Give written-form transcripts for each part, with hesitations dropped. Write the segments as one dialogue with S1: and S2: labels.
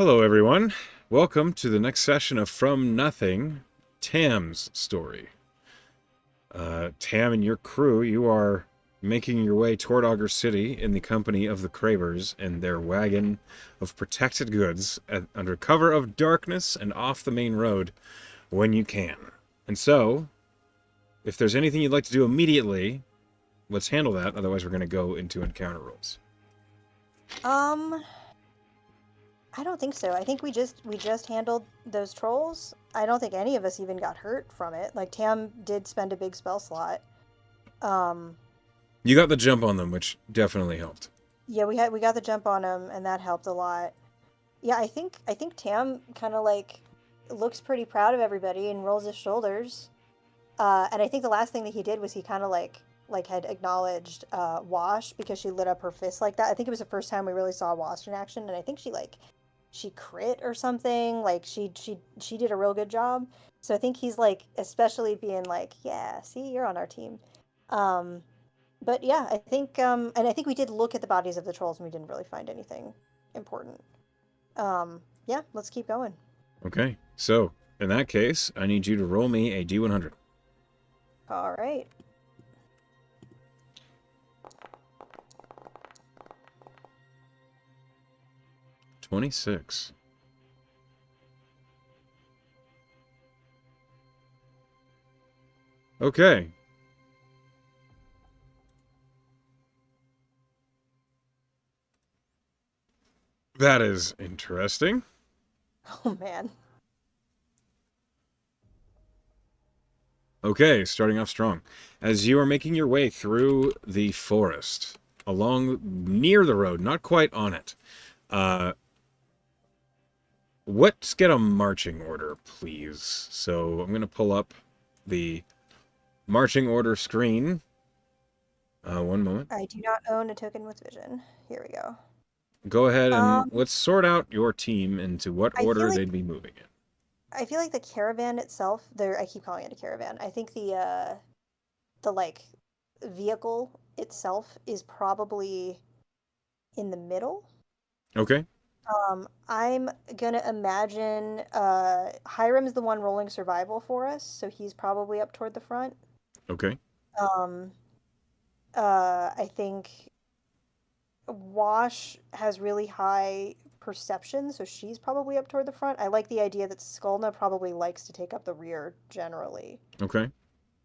S1: Hello, everyone. Welcome to the next session of From Nothing, Tam's story. Tam and your crew, you are making your way toward Auger City in the company of the Cravers and their wagon of protected goods under cover of darkness and off the main road when you can. And so, if there's anything you'd like to do immediately, let's handle that. Otherwise, we're going to go into encounter rules.
S2: Um, I don't think so. I think we just handled those trolls. I don't think any of us even got hurt from it. Like Tam did spend a big spell slot. Um,
S1: You got the jump on them, which definitely helped.
S2: yeah, we got the jump on him, and that helped a lot. Yeah, I think Tam kind of like looks pretty proud of everybody and rolls his shoulders. And I think the last thing that he did was he kind of like had acknowledged Wash because she lit up her fist like that. I think it was the first time we really saw Wash in action, and I think she crit or something. Like she did a real good job. So I think he's like especially being like, yeah, see, you're on our team. Um, but yeah, I think and I think we did look at the bodies of the trolls and we didn't really find anything important. Yeah, let's keep going.
S1: Okay, so in that case, I need you to roll me a D100.
S2: All right.
S1: 26. Okay. That is interesting.
S2: Oh man.
S1: Okay, starting off strong. As you are making your way through the forest, along near the road, not quite on it, uh, let's get a marching order, please. So I'm going to pull up the marching order screen. One moment.
S2: I do not own a token with vision. Here we go.
S1: Go ahead and
S2: Um,
S1: let's sort out your team into what
S2: I feel
S1: order
S2: like
S1: they'd be moving in.
S2: I feel like the caravan itself, there I keep calling it a caravan. I think the like vehicle itself is probably in the middle.
S1: Okay?
S2: I'm gonna imagine Hiram's the one rolling survival for us, so he's probably up toward the front.
S1: Okay.
S2: Um, I think Wash has really high perception, so she's probably up toward the front. I like the idea that Skulna probably likes to take up the rear generally.
S1: Okay.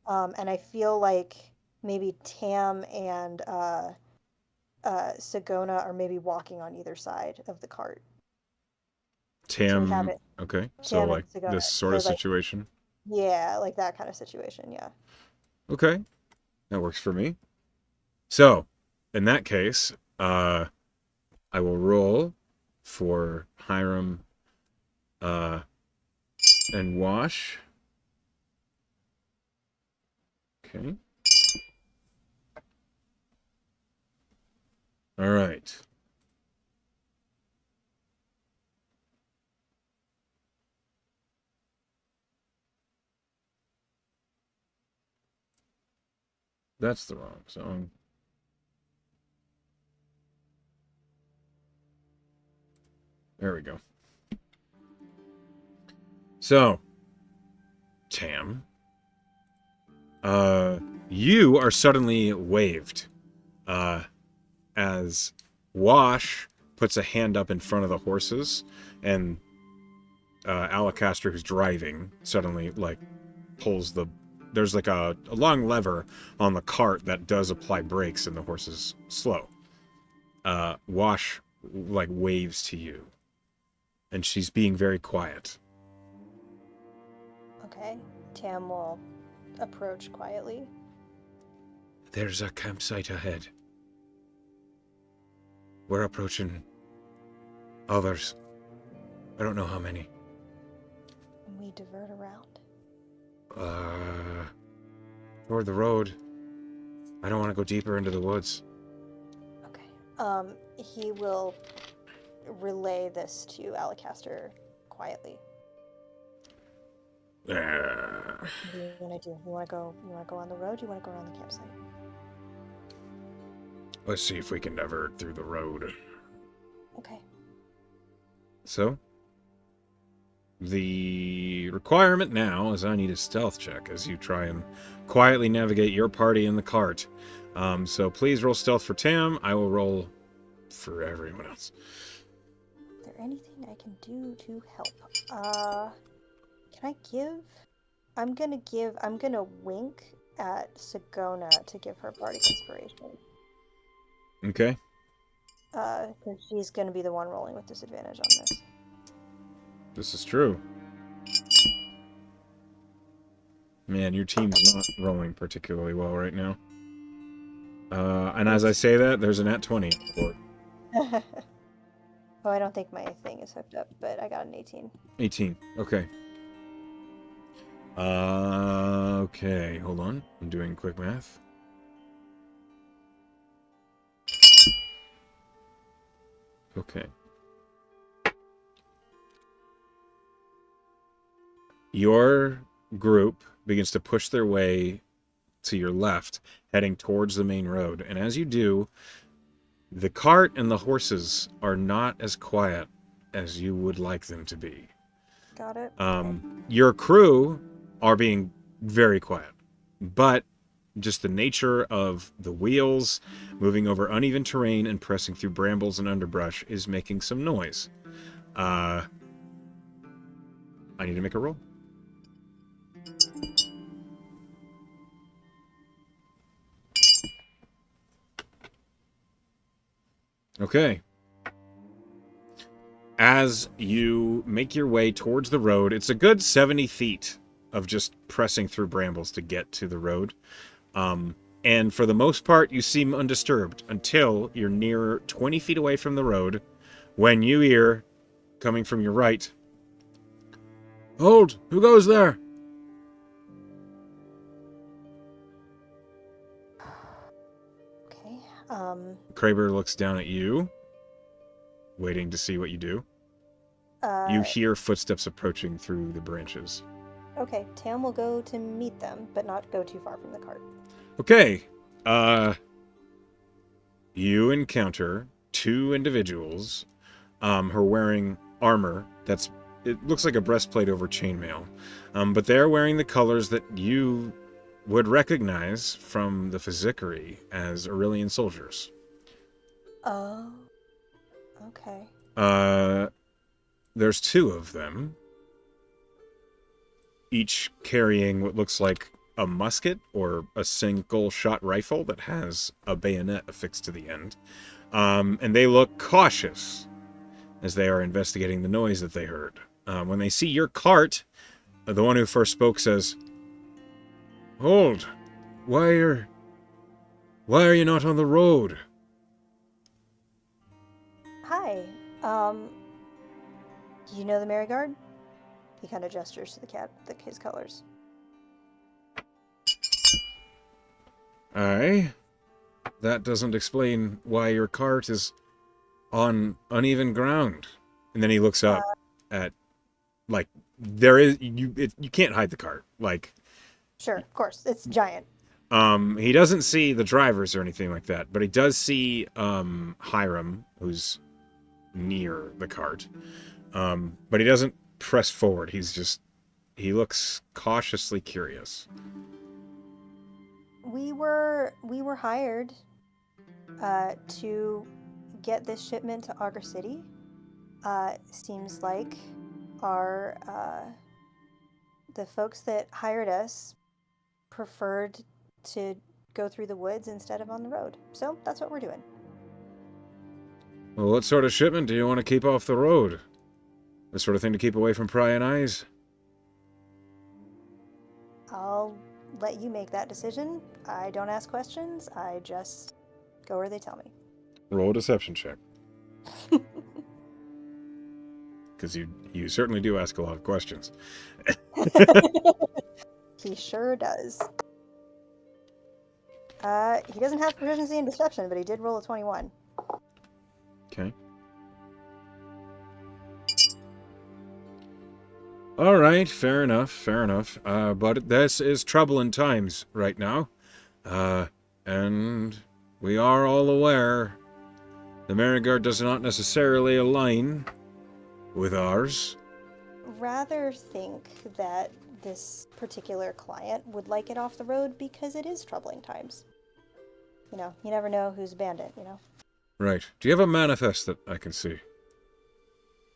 S2: And I feel like maybe Tam and Sagona are maybe walking on either side of the cart. So we have
S1: Tam.
S2: it,
S1: Okay. So,
S2: Tam and
S1: like,
S2: Sagona.
S1: this sort
S2: So
S1: of
S2: like,
S1: situation.
S2: yeah, like that kind of situation. Yeah.
S1: Okay. That works for me. So, in that case, I will roll for Hiram uh, and Wash. Okay. All right. That's the wrong song. There we go. So, Tam, uh, you are suddenly waved uh, as Wash puts a hand up in front of the horses, and Alacaster, who's driving, suddenly like pulls the. There's like a long lever on the cart that does apply brakes, and the horses slow. Wash like waves to you, and she's being very quiet.
S2: Okay. Tam will approach quietly.
S1: There's a campsite ahead. We're approaching others. I don't know how many.
S2: And we divert around.
S1: Uh, toward the road. I don't want to go deeper into the woods.
S2: Okay. He will relay this to Alacaster quietly. What do you want to do? You want to go? You want to go on the road? You want to go around the campsite?
S1: Let's see if we can divert through the road.
S2: Okay.
S1: So, the requirement now is I need a stealth check as you try and quietly navigate your party in the cart. So please roll stealth for Tam. I will roll for everyone else.
S2: Is there anything I can do to help? Can I give? I'm gonna wink at Sagona to give her bardic inspiration.
S1: Okay.
S2: Because she's gonna be the one rolling with disadvantage on this.
S1: This is true. Man, your team's not rolling particularly well right now. And as I say that, there's a nat 20 on the board.
S2: Oh, I don't think my thing is hooked up, but I got an 18.
S1: 18. Okay. Okay, hold on. I'm doing quick math. Okay. Your group begins to push their way to your left, heading towards the main road. And as you do, the cart and the horses are not as quiet as you would like them to be.
S2: Got it.
S1: Your crew are being very quiet, but just the nature of the wheels moving over uneven terrain and pressing through brambles and underbrush is making some noise. I need to make a roll. Okay. As you make your way towards the road, it's a good 70 feet of just pressing through brambles to get to the road. And for the most part, you seem undisturbed until you're near 20 feet away from the road, when you hear, coming from your right, "Hold! Who goes there?"
S2: Okay.
S1: Kraber looks down at you, waiting to see what you do. You hear footsteps approaching through the branches.
S2: Okay, Tam will go to meet them, but not go too far from the cart.
S1: Okay. You encounter two individuals who are wearing armor it looks like a breastplate over chainmail. But they're wearing the colors that you would recognize from the Physicary as Aurelian soldiers.
S2: Oh. Okay.
S1: There's two of them, each carrying what looks like a musket or a single-shot rifle that has a bayonet affixed to the end. And they look cautious as they are investigating the noise that they heard. When they see your cart, the one who first spoke says, "Hold! Why are you not on the road?"
S2: Hi. Do you know the Merryguard? He kind of gestures to his colors.
S1: Aye. That doesn't explain why your cart is on uneven ground. And then he looks up at, like, there is, you can't hide the cart. Like,
S2: Sure, of course. It's giant.
S1: he doesn't see the drivers or anything like that, but he does see, Hiram, who's near the cart. But he doesn't press forward. He looks cautiously curious.
S2: We were hired to get this shipment to Auger City. Seems like the folks that hired us preferred to go through the woods instead of on the road. So that's what we're doing.
S1: Well, what sort of shipment do you want to keep off the road? The sort of thing to keep away from prying eyes?
S2: I'll let you make that decision. I don't ask questions. I just go where they tell me.
S1: Roll a deception check. Because you certainly do ask a lot of questions.
S2: He sure does. He doesn't have proficiency in deception, but he did roll a 21.
S1: Okay. All right, fair enough. But this is troubling times right now. And we are all aware the Merryguard does not necessarily align with ours.
S2: rather think that this particular client would like it off the road because it is troubling times. You know, you never know who's bandit, you know?
S1: Right. Do you have a manifest that I can see?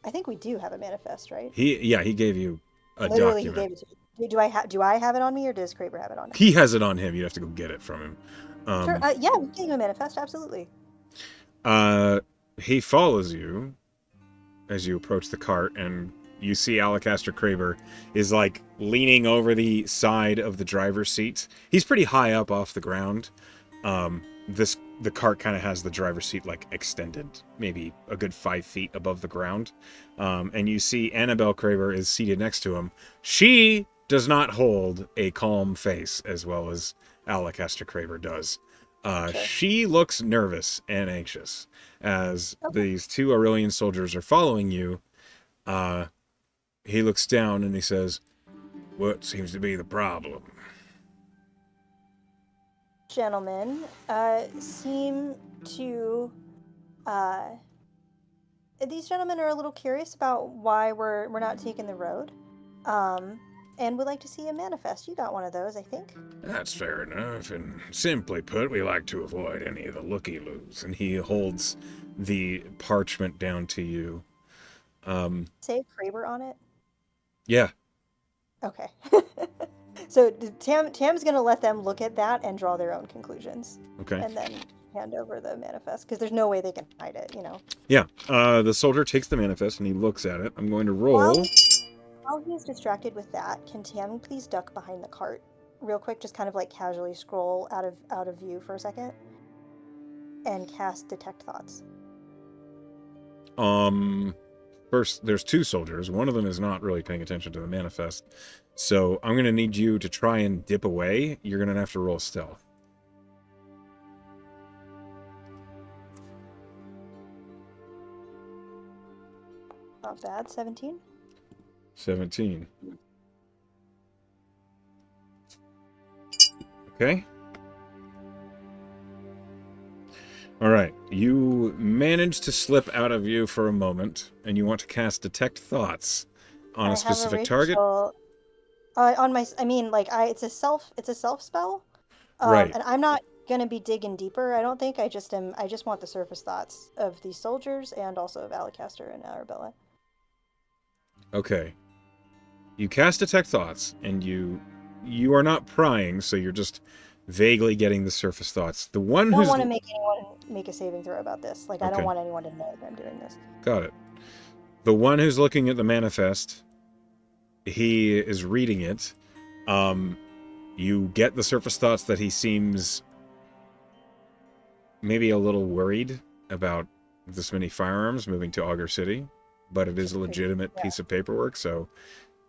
S2: I think we do have a manifest, right?
S1: He gave you a
S2: Literally, he
S1: document.
S2: gave it to me. Do I have it on me, or does Kraber have it on him?
S1: He has it on him. You have to go get it from him.
S2: Sure. Yeah, we can give a manifest. Absolutely.
S1: Uh, he follows you as you approach the cart, and you see Alacaster Kraber is like leaning over the side of the driver's seat. He's pretty high up off the ground. The cart kind of has the driver's seat like extended, maybe a good 5 feet above the ground. And you see Annabelle Kraber is seated next to him. She does not hold a calm face as well as Alacaster Kraber does.
S2: Sure.
S1: She looks nervous and anxious as
S2: Okay.
S1: these two Aurelian soldiers are following you. He looks down and he says, "What seems to be the problem?"
S2: Gentlemen seem to these gentlemen are a little curious about why we're not taking the road, and would like to see a manifest. You got one of those, I think.
S1: That's fair enough, and simply put, we like to avoid any of the looky-loos. And he holds the parchment down to you.
S2: Say Kraber on it.
S1: Yeah,
S2: Okay. So Tam's gonna let them look at that and draw their own conclusions,
S1: okay.
S2: and then hand over the manifest because there's no way they can hide it, you know.
S1: Yeah, the soldier takes the manifest and he looks at it. I'm going to roll.
S2: While he's distracted with that, can Tam please duck behind the cart real quick, just kind of like casually scroll out of view for a second, and cast detect thoughts.
S1: First, there's two soldiers. One of them is not really paying attention to the manifest. So I'm going to need you to try and dip away. You're going to have to roll stealth.
S2: Not bad. 17.
S1: 17. Okay. All right. You manage to slip out of view for a moment, and you want to cast Detect Thoughts on a specific target.
S2: On my, I mean, like it's a self spell.
S1: Right.
S2: And I'm not gonna be digging deeper. I don't think. I just want the surface thoughts of these soldiers and also of Alacaster and Arabella.
S1: Okay. You cast Detect Thoughts, and you are not prying, so you're just vaguely getting the surface thoughts. The one
S2: I don't
S1: who's
S2: want to make anyone make a saving throw about this. Like, I don't
S1: okay.
S2: want anyone to know that I'm doing this.
S1: Got it. The one who's looking at the manifest, he is reading it. You get the surface thoughts that he seems maybe a little worried about this many firearms moving to Auger City, but it is a legitimate piece of paperwork, so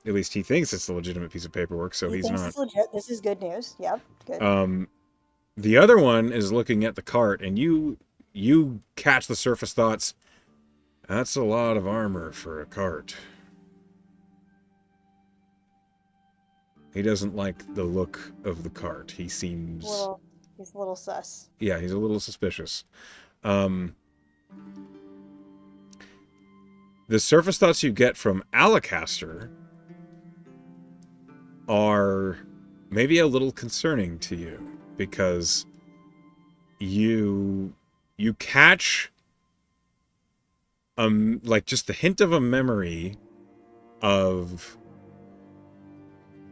S1: at least he thinks it's a legitimate piece of paperwork, so he's not.
S2: It's legit. This is good news. Yep, good.
S1: The other one is looking at the cart, and you catch the surface thoughts. That's a lot of armor for a cart. He doesn't like the look of the cart. He seems...
S2: He's a little sus.
S1: Yeah, he's a little suspicious. The surface thoughts you get from Alacaster are maybe a little concerning to you, because you catch like just the hint of a memory of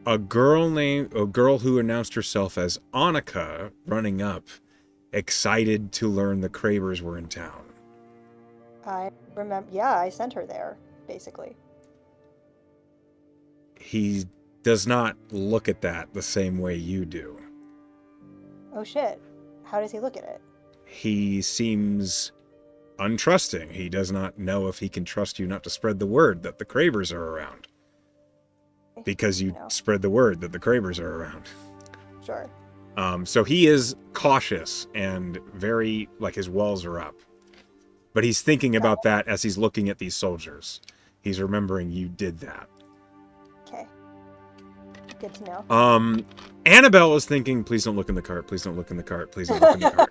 S1: a girl who announced herself as Annika running up, excited to learn the Kravers were in town.
S2: I remember. Yeah, I sent her there, basically.
S1: He does not look at that the same way you do.
S2: Oh shit. How does he look at it?
S1: He seems untrusting. He does not know if he can trust you not to spread the word that the Kravers are around. Because you spread the word that the Kravers are around.
S2: Sure.
S1: So he is cautious and very, like, his walls are up. But he's thinking about that as he's looking at these soldiers. He's remembering you did that.
S2: Okay. Good to know.
S1: Annabelle is thinking, please don't look in the cart, please don't look in the cart, please don't look in the cart.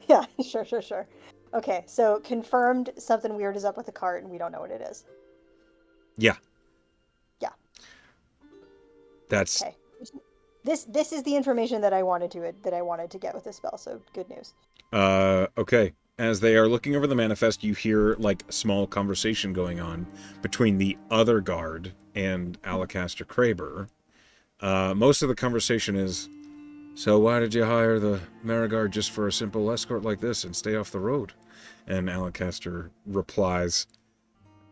S2: Yeah, sure. Okay, so confirmed something weird is up with the cart and we don't know what it is.
S1: Yeah. That's
S2: Okay. This is the information that I wanted to get with this spell. So good news.
S1: okay. As they are looking over the manifest, you hear like small conversation going on between the other guard and Alacaster Kraber. Most of the conversation is, so why did you hire the Marigard just for a simple escort like this and stay off the road? And Alacaster replies,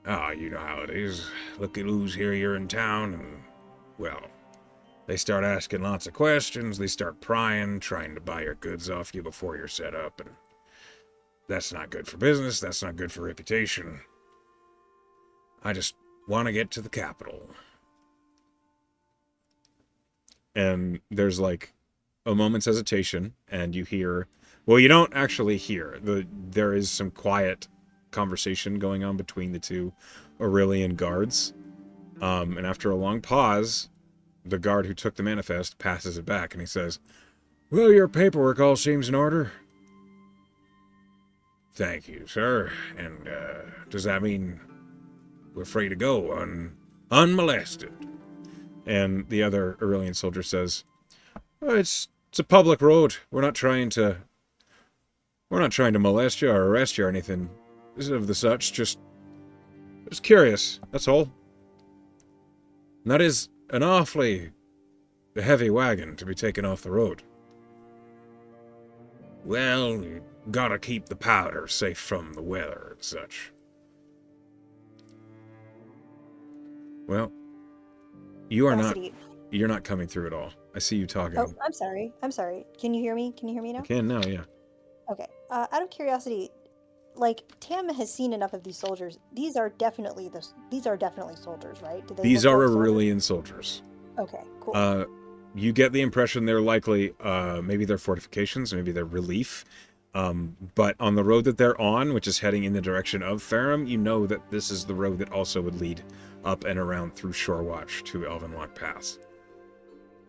S1: ah, you know how it is. Look at who's here in town, and, well, they start asking lots of questions, they start prying, trying to buy your goods off you before you're set up, and that's not good for business, that's not good for reputation. I just want to get to the capital. And there's like a moment's hesitation, and you hear, well, you don't actually hear. There is some quiet conversation going on between the two Aurelian guards. And after a long pause, the guard who took the manifest passes it back, and he says, well, your paperwork all seems in order. Thank you, sir. And does that mean we're free to go unmolested? And the other Aurelian soldier says, well, it's a public road. We're not trying to molest you or arrest you or anything of the such. Just curious. That's all. And that is an awfully heavy wagon to be taken off the road. Well, you gotta keep the powder safe from the weather and such. Well, you're not coming through at all. I see you talking.
S2: Oh, I'm sorry. Can you hear me? Now?
S1: I can now, yeah.
S2: Okay. Out of curiosity, like Tam has seen enough of these soldiers. These are definitely soldiers, right? Do they
S1: These
S2: look
S1: are
S2: like
S1: Aurelian soldiers.
S2: Okay, cool.
S1: You get the impression they're likely, maybe they're fortifications, maybe they're relief. But on the road that they're on, which is heading in the direction of Farum, you know that this is the road that also would lead up and around through Shorewatch to Elvenlock Pass.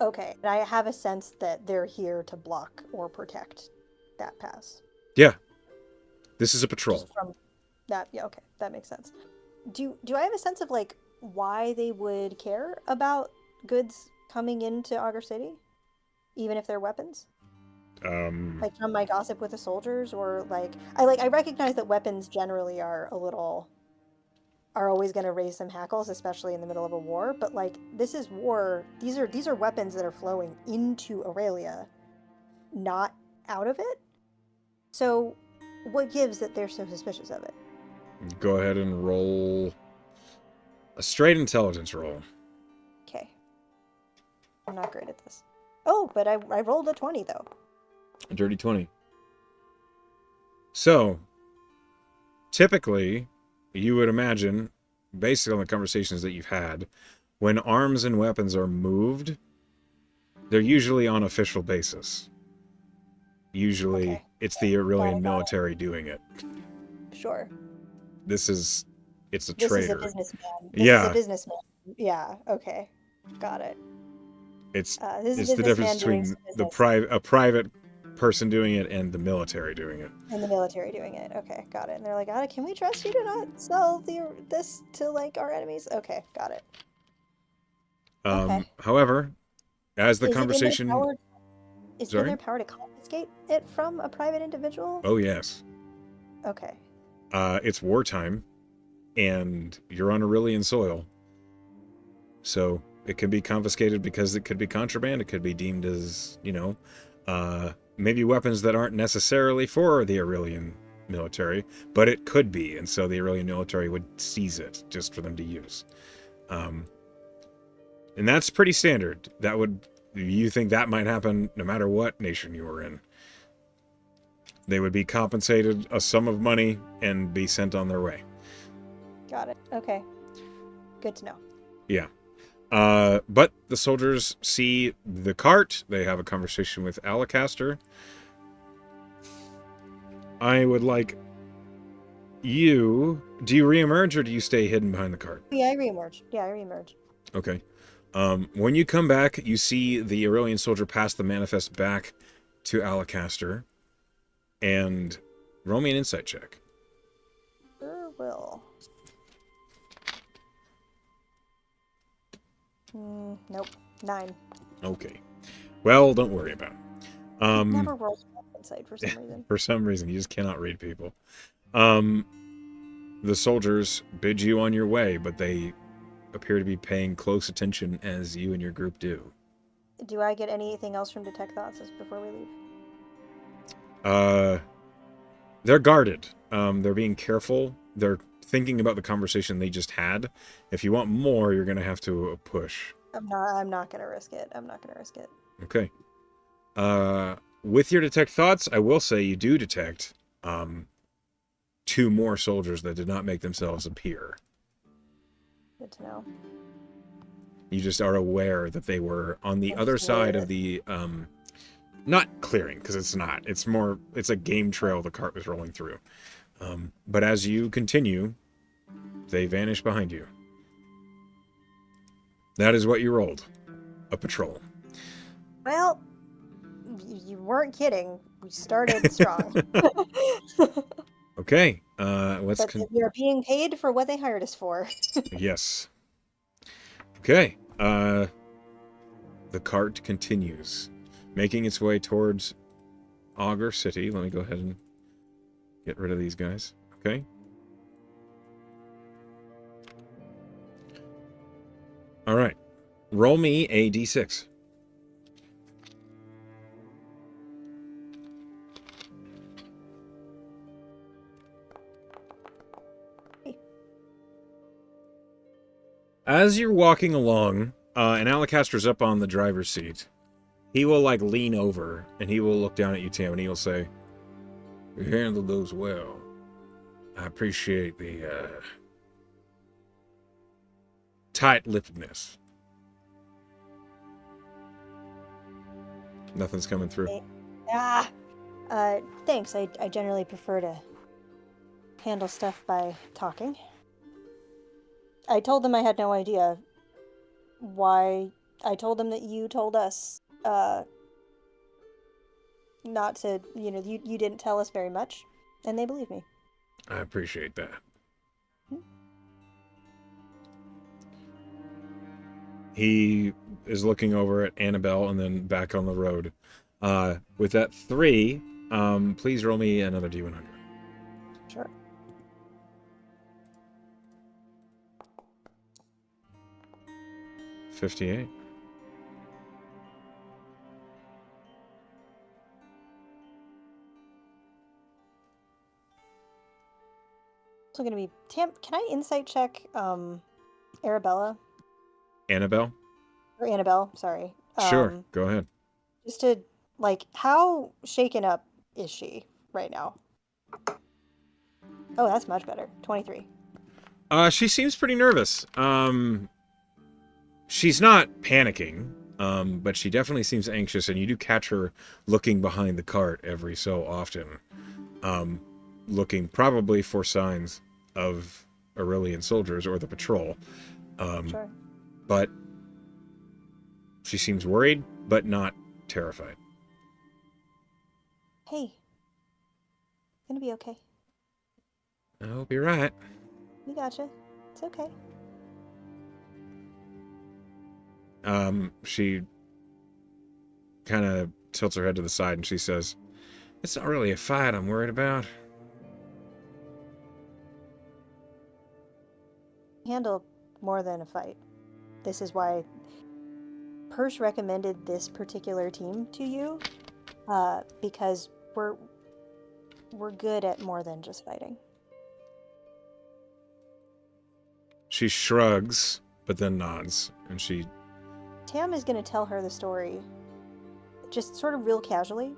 S2: Okay, and I have a sense that they're here to block or protect that pass.
S1: Yeah. This is a patrol.
S2: Just from that, yeah, okay, that makes sense. Do I have a sense of like why they would care about goods coming into Auger City, even if they're weapons? Like from my gossip with the soldiers, or I recognize that weapons generally are always going to raise some hackles, especially in the middle of a war. But like this is war; these are weapons that are flowing into Aurelia, not out of it. So, what gives that they're so suspicious of it?
S1: Go ahead and roll a straight intelligence roll.
S2: Okay. I'm not great at this. Oh, but I rolled a 20 though.
S1: A dirty 20. So, typically, you would imagine, based on the conversations that you've had, when arms and weapons are moved, they're usually on official basis. Usually,
S2: Okay.
S1: it's the Aurelian military doing it.
S2: Sure.
S1: It's a
S2: This is a
S1: traitor.
S2: businessman.
S1: Yeah.
S2: This is a businessman. Yeah, okay. Got it.
S1: It's
S2: This is
S1: the difference between a private person doing it and the military doing it.
S2: And the military doing it. Okay, got it. And they're like, can we trust you to not sell this to like our enemies? Okay, got it. Okay.
S1: However, as the
S2: Is
S1: conversation...
S2: Is it in their power to confiscate it from a private individual?
S1: Oh, yes.
S2: Okay.
S1: It's wartime, and you're on Aurelian soil. So it can be confiscated because it could be contraband. It could be deemed as, maybe weapons that aren't necessarily for the Aurelian military, but it could be. And so the Aurelian military would seize it just for them to use. And that's pretty standard. You think that might happen no matter what nation you were in. They would be compensated a sum of money and be sent on their way.
S2: Got it. Okay. Good to know.
S1: Yeah. But the soldiers see the cart. They have a conversation with Alacaster. I would like you... Do you reemerge or do you stay hidden behind the cart?
S2: Yeah, I reemerge.
S1: Okay. When you come back, you see the Aurelian soldier pass the manifest back to Alacaster. And roll me an insight check.
S2: Sure will. Nope. 9.
S1: Okay. Well, don't worry about it.
S2: It never rolls insight for some reason.
S1: For some reason, you just cannot read people. The soldiers bid you on your way, but they appear to be paying close attention as you and your group do.
S2: Do I get anything else from Detect Thoughts before we leave?
S1: They're guarded. They're being careful. They're thinking about the conversation they just had. If you want more, you're gonna have to push.
S2: I'm not gonna risk it.
S1: Okay. With your detect thoughts, I will say you do detect 2 more soldiers that did not make themselves appear.
S2: Good to know.
S1: You just are aware that they were on the
S2: I'm
S1: other
S2: just aware
S1: side
S2: that
S1: of the not clearing, because it's not. It's a game trail the cart was rolling through. But as you continue, they vanish behind you. That is what you rolled. A patrol.
S2: Well, you weren't kidding. We started strong.
S1: Okay.
S2: But we are being paid for what they hired us for.
S1: Yes. Okay. The cart continues, making its way towards Auger City. Let me go ahead and get rid of these guys. Okay. All right. Roll me a d6. As you're walking along, and Alacaster's up on the driver's seat, he will lean over and he will look down at you, Tam, and he will say, "You handled those well. I appreciate the tight-lippedness." Nothing's coming through.
S2: Thanks. I generally prefer to handle stuff by talking. I told them I had no idea why. I told them that you told us not to, you didn't tell us very much, and they believe me.
S1: I appreciate that. He is looking over at Annabelle and then back on the road. With that 3, please roll me another D100.
S2: Sure.
S1: $58.
S2: So gonna be Tam. Can I insight check Arabella
S1: Annabelle?
S2: or Annabelle? Sorry.
S1: Sure, go ahead.
S2: Just to how shaken up is she right now? Oh, that's much better. 23.
S1: She seems pretty nervous. She's not panicking, but she definitely seems anxious, and you do catch her looking behind the cart every so often, looking probably for signs of Aurelian soldiers or the patrol.
S2: Sure.
S1: But she seems worried, but not terrified.
S2: Hey, it's gonna be okay.
S1: I hope you're right.
S2: We gotcha. It's okay.
S1: She kind of tilts her head to the side and she says, "It's not really a fight I'm worried about."
S2: Handle more than a fight. This is why Persh recommended this particular team to you, because we're good at more than just fighting.
S1: She shrugs, but then nods, and
S2: Tam is going to tell her the story, just sort of real casually,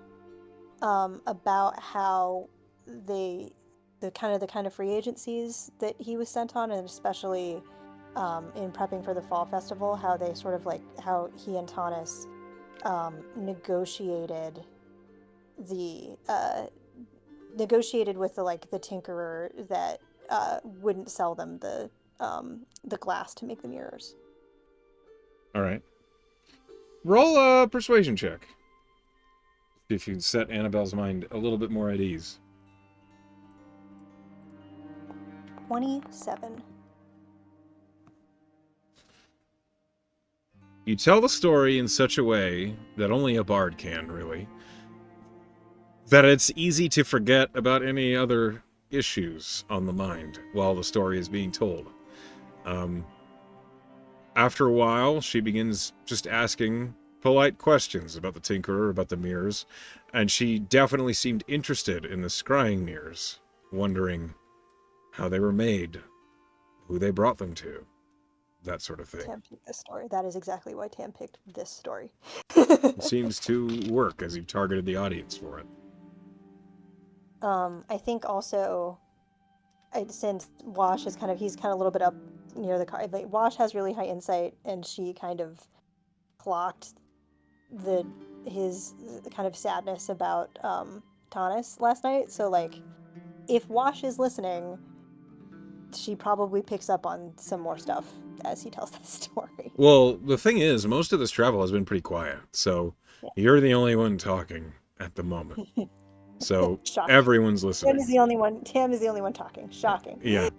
S2: about how the kind of free agencies that he was sent on, and especially in prepping for the fall festival, how they sort of how he and Tanis negotiated with the tinkerer that wouldn't sell them the glass to make the mirrors.
S1: All right. Roll a persuasion check. See if you can set Annabelle's mind a little bit more at ease.
S2: 27.
S1: You tell the story in such a way that only a bard can, really, that it's easy to forget about any other issues on the mind while the story is being told. After a while, she begins just asking polite questions about the Tinkerer, about the mirrors, and she definitely seemed interested in the scrying mirrors, wondering how they were made, who they brought them to, that sort of thing.
S2: Tam picked this story. That is exactly why Tam picked this story.
S1: It seems to work as you've targeted the audience for it.
S2: I think also, since Wash is he's kind of a little bit up near the car. Like, Wash has really high insight, and she kind of clocked his kind of sadness about Tanis last night. So like, if Wash is listening, she probably picks up on some more stuff as he tells the story.
S1: Well, the thing is, most of this travel has been pretty quiet, so
S2: Yeah.
S1: you're the only one talking at the moment. So
S2: Shocking.
S1: everyone's listening.
S2: Tam is the only one talking. Shocking.
S1: Yeah.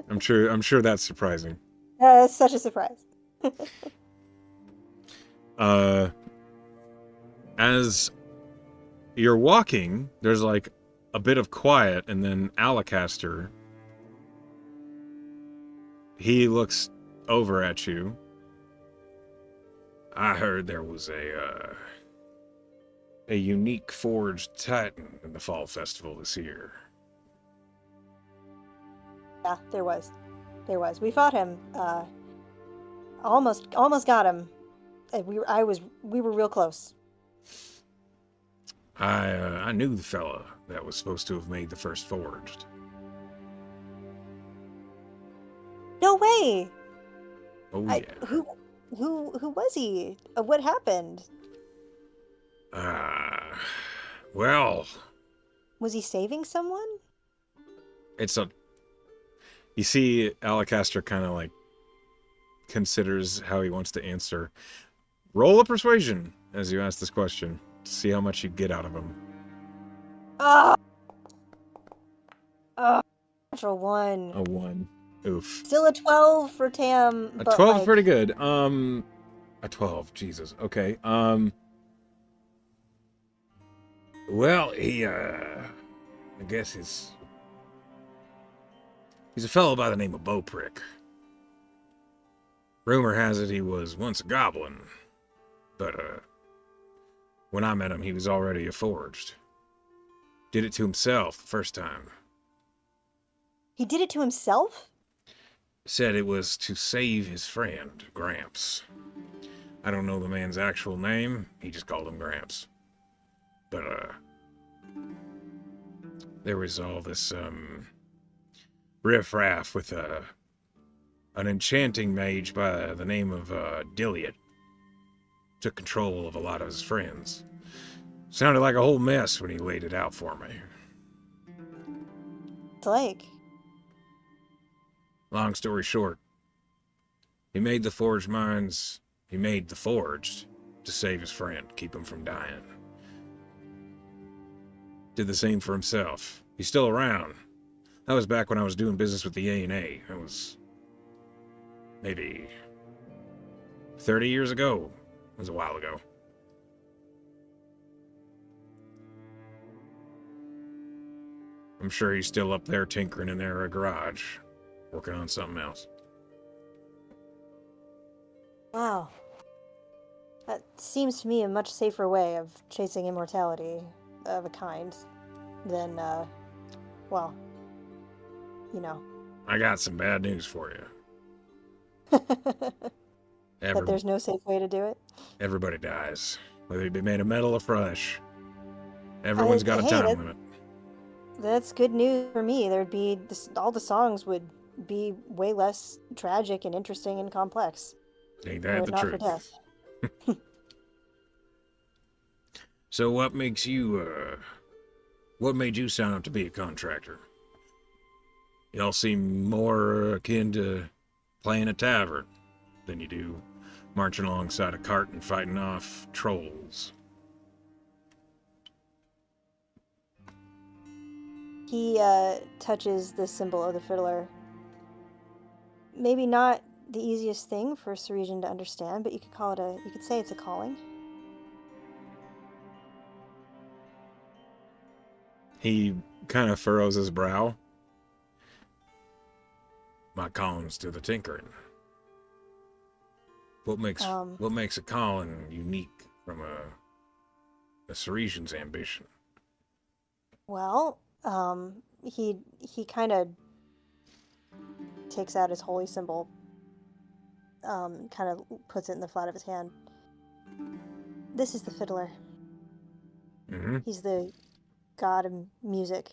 S1: I'm sure that's surprising.
S2: It's such a surprise.
S1: As you're walking, there's like a bit of quiet, and then Alacaster, he looks over at you. I heard there was a unique forged titan in the fall festival this year.
S2: Yeah, there was. We fought him. Almost got him. We were real close.
S1: I knew the fella that was supposed to have made the first forged.
S2: No way.
S1: Oh yeah.
S2: Who was he? What happened?
S1: Well,
S2: Was he saving someone?
S1: it's a. You see, Alacaster kind of like considers how he wants to answer. Roll a persuasion as you ask this question to see how much you get out of him.
S2: Oh, natural one.
S1: A 1. Oof.
S2: Still a 12 for Tam.
S1: A
S2: But
S1: 12 is
S2: like,
S1: pretty good. A 12. Jesus. Okay. Well, I guess he's a fellow by the name of Bowprick. Rumor has it he was once a goblin, but when I met him, he was already a forged. Did it to himself the first time.
S2: he did it to himself?
S1: Said it was to save his friend, Gramps. I don't know the man's actual name. He just called him Gramps. But there was all this riff-raff with an enchanting mage by the name of Dilliot. Took control of a lot of his friends. Sounded like a whole mess when he laid it out for me.
S2: It's like,
S1: Long story short, he made the forged mines, he made the forged to save his friend, keep him from dying. Did the same for himself. He's still around. That was back when I was doing business with the A&A. It was maybe 30 years ago. It was a while ago. I'm sure he's still up there tinkering in their garage, working on something else.
S2: wow. That seems to me a much safer way of chasing immortality of a kind than, well, you know.
S1: I got some bad news for you.
S2: That there's no safe way to do it.
S1: Everybody dies, whether they be made of metal or flesh. Everyone's got a time limit.
S2: That's good news for me. There'd be all the songs would be way less tragic and interesting and complex.
S1: Ain't that the
S2: not
S1: truth?
S2: for death.
S1: So what makes you, what made you sign up to be a contractor? Y'all seem more akin to playing a tavern than you do marching alongside a cart and fighting off trolls.
S2: He touches the symbol of the fiddler. Maybe not the easiest thing for a Sarisian to understand, but you could say it's a calling.
S1: He kind of furrows his brow. My calling's to the tinkering. What
S2: Um,
S1: makes a calling unique from a Sarisian's ambition?
S2: well, he kind of takes out his holy symbol, kind of puts it in the flat of his hand. This is the fiddler.
S1: Mm-hmm.
S2: He's the god of music.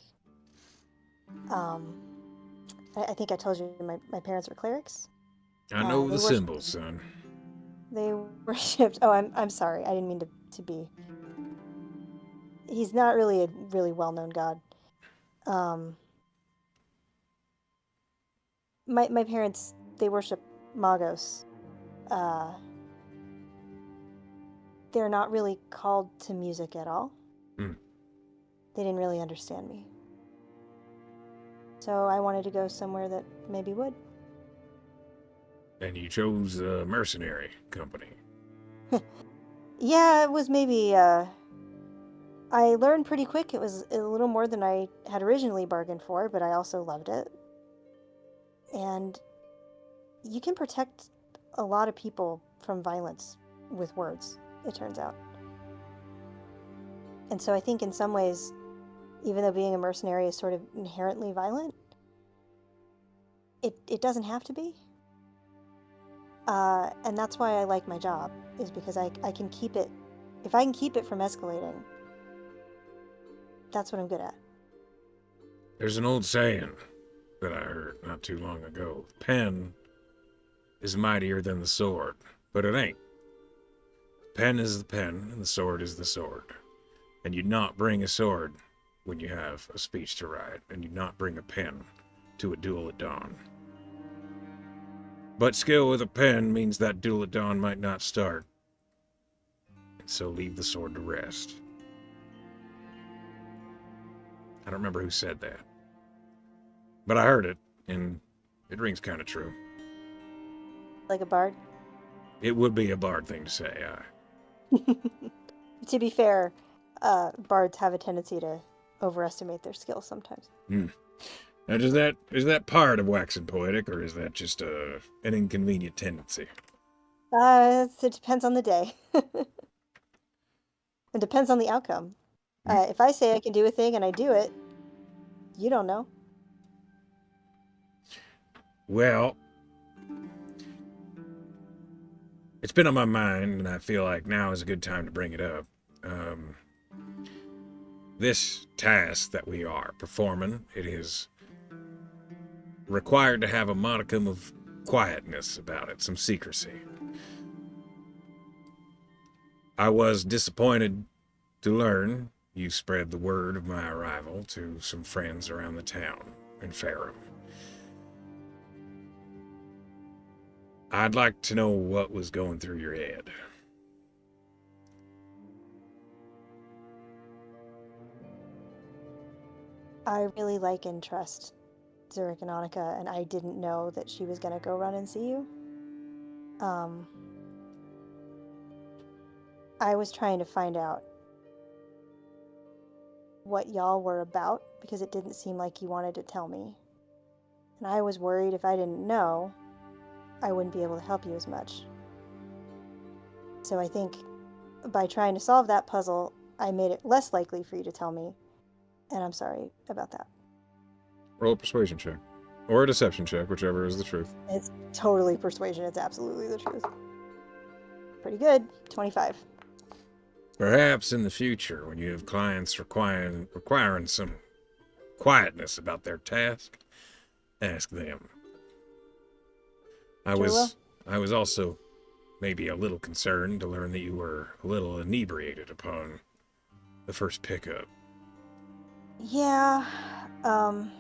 S2: Um, I think I told you my parents were clerics.
S1: I know
S2: They
S1: the
S2: worshipped.
S1: symbols, son.
S2: They worshipped. Oh, I'm sorry. I didn't mean to be. He's not really a really well known god. Um, my parents, they worship Magos. Uh, they're not really called to music at all.
S1: Hmm.
S2: They didn't really understand me. So I wanted to go somewhere that maybe would.
S1: And you chose a mercenary company.
S2: Yeah, it was maybe I learned pretty quick it was a little more than I had originally bargained for, but I also loved it. And you can protect a lot of people from violence with words, it turns out. And so I think in some ways, even though being a mercenary is sort of inherently violent, it doesn't have to be. And that's why I like my job, is because I can keep it, if I can keep it from escalating, that's what I'm good at.
S1: There's an old saying that I heard not too long ago. The pen is mightier than the sword, but it ain't. The pen is the pen, and the sword is the sword. And you not bring a sword when you have a speech to write, and you not bring a pen to a duel at dawn. But skill with a pen means that duel at dawn might not start, and so leave the sword to rest. I don't remember who said that, but I heard it, and it rings kind of true.
S2: Like a bard.
S1: It would be a bard thing to say.
S2: To be fair, bards have a tendency to overestimate their skills sometimes.
S1: Hmm. Now, is that part of waxing poetic, or is that just an inconvenient tendency?
S2: It depends on the day. It depends on the outcome.
S1: Hmm.
S2: If I say I can do a thing and I do it, you don't know.
S1: Well, it's been on my mind, and I feel like now is a good time to bring it up. Um, this task that we are performing, it is required to have a modicum of quietness about it, some secrecy. I was disappointed to learn you spread the word of my arrival to some friends around the town in Farum. I'd like to know what was going through your head.
S2: I really like and trust Zurich and Annika, and I didn't know that she was gonna go run and see you. Um, I was trying to find out what y'all were about because it didn't seem like you wanted to tell me. And I was worried if I didn't know, I wouldn't be able to help you as much. So I think by trying to solve that puzzle, I made it less likely for you to tell me, and I'm sorry about that.
S1: Roll a persuasion check. Or a deception check, whichever is the truth.
S2: It's totally persuasion, it's absolutely the truth. Pretty good. 25.
S1: Perhaps in the future, when you have clients requiring some quietness about their task, ask them. I
S2: Sure will.
S1: was I was also maybe a little concerned to learn that you were a little inebriated upon the first pickup.
S2: Yeah, um,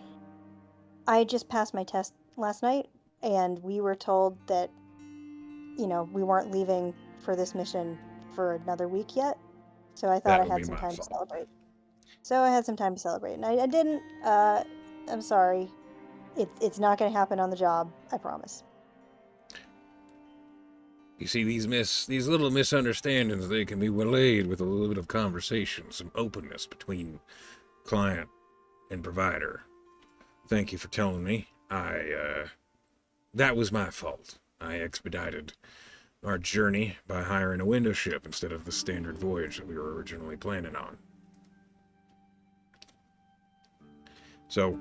S2: I just passed my test last night, and we were told that, we weren't leaving for this mission for another week yet. So I thought
S1: That
S2: I
S1: would be
S2: had some
S1: my
S2: time to
S1: fault.
S2: celebrate. So I had some time to celebrate, and I didn't. I'm sorry. It's not going to happen on the job. I promise.
S3: You see, these little misunderstandings, they can be allayed with a little bit of conversation, some openness between client and provider. Thank you for telling me. That was my fault. I expedited our journey by hiring a window ship instead of the standard voyage that we were originally planning on. So,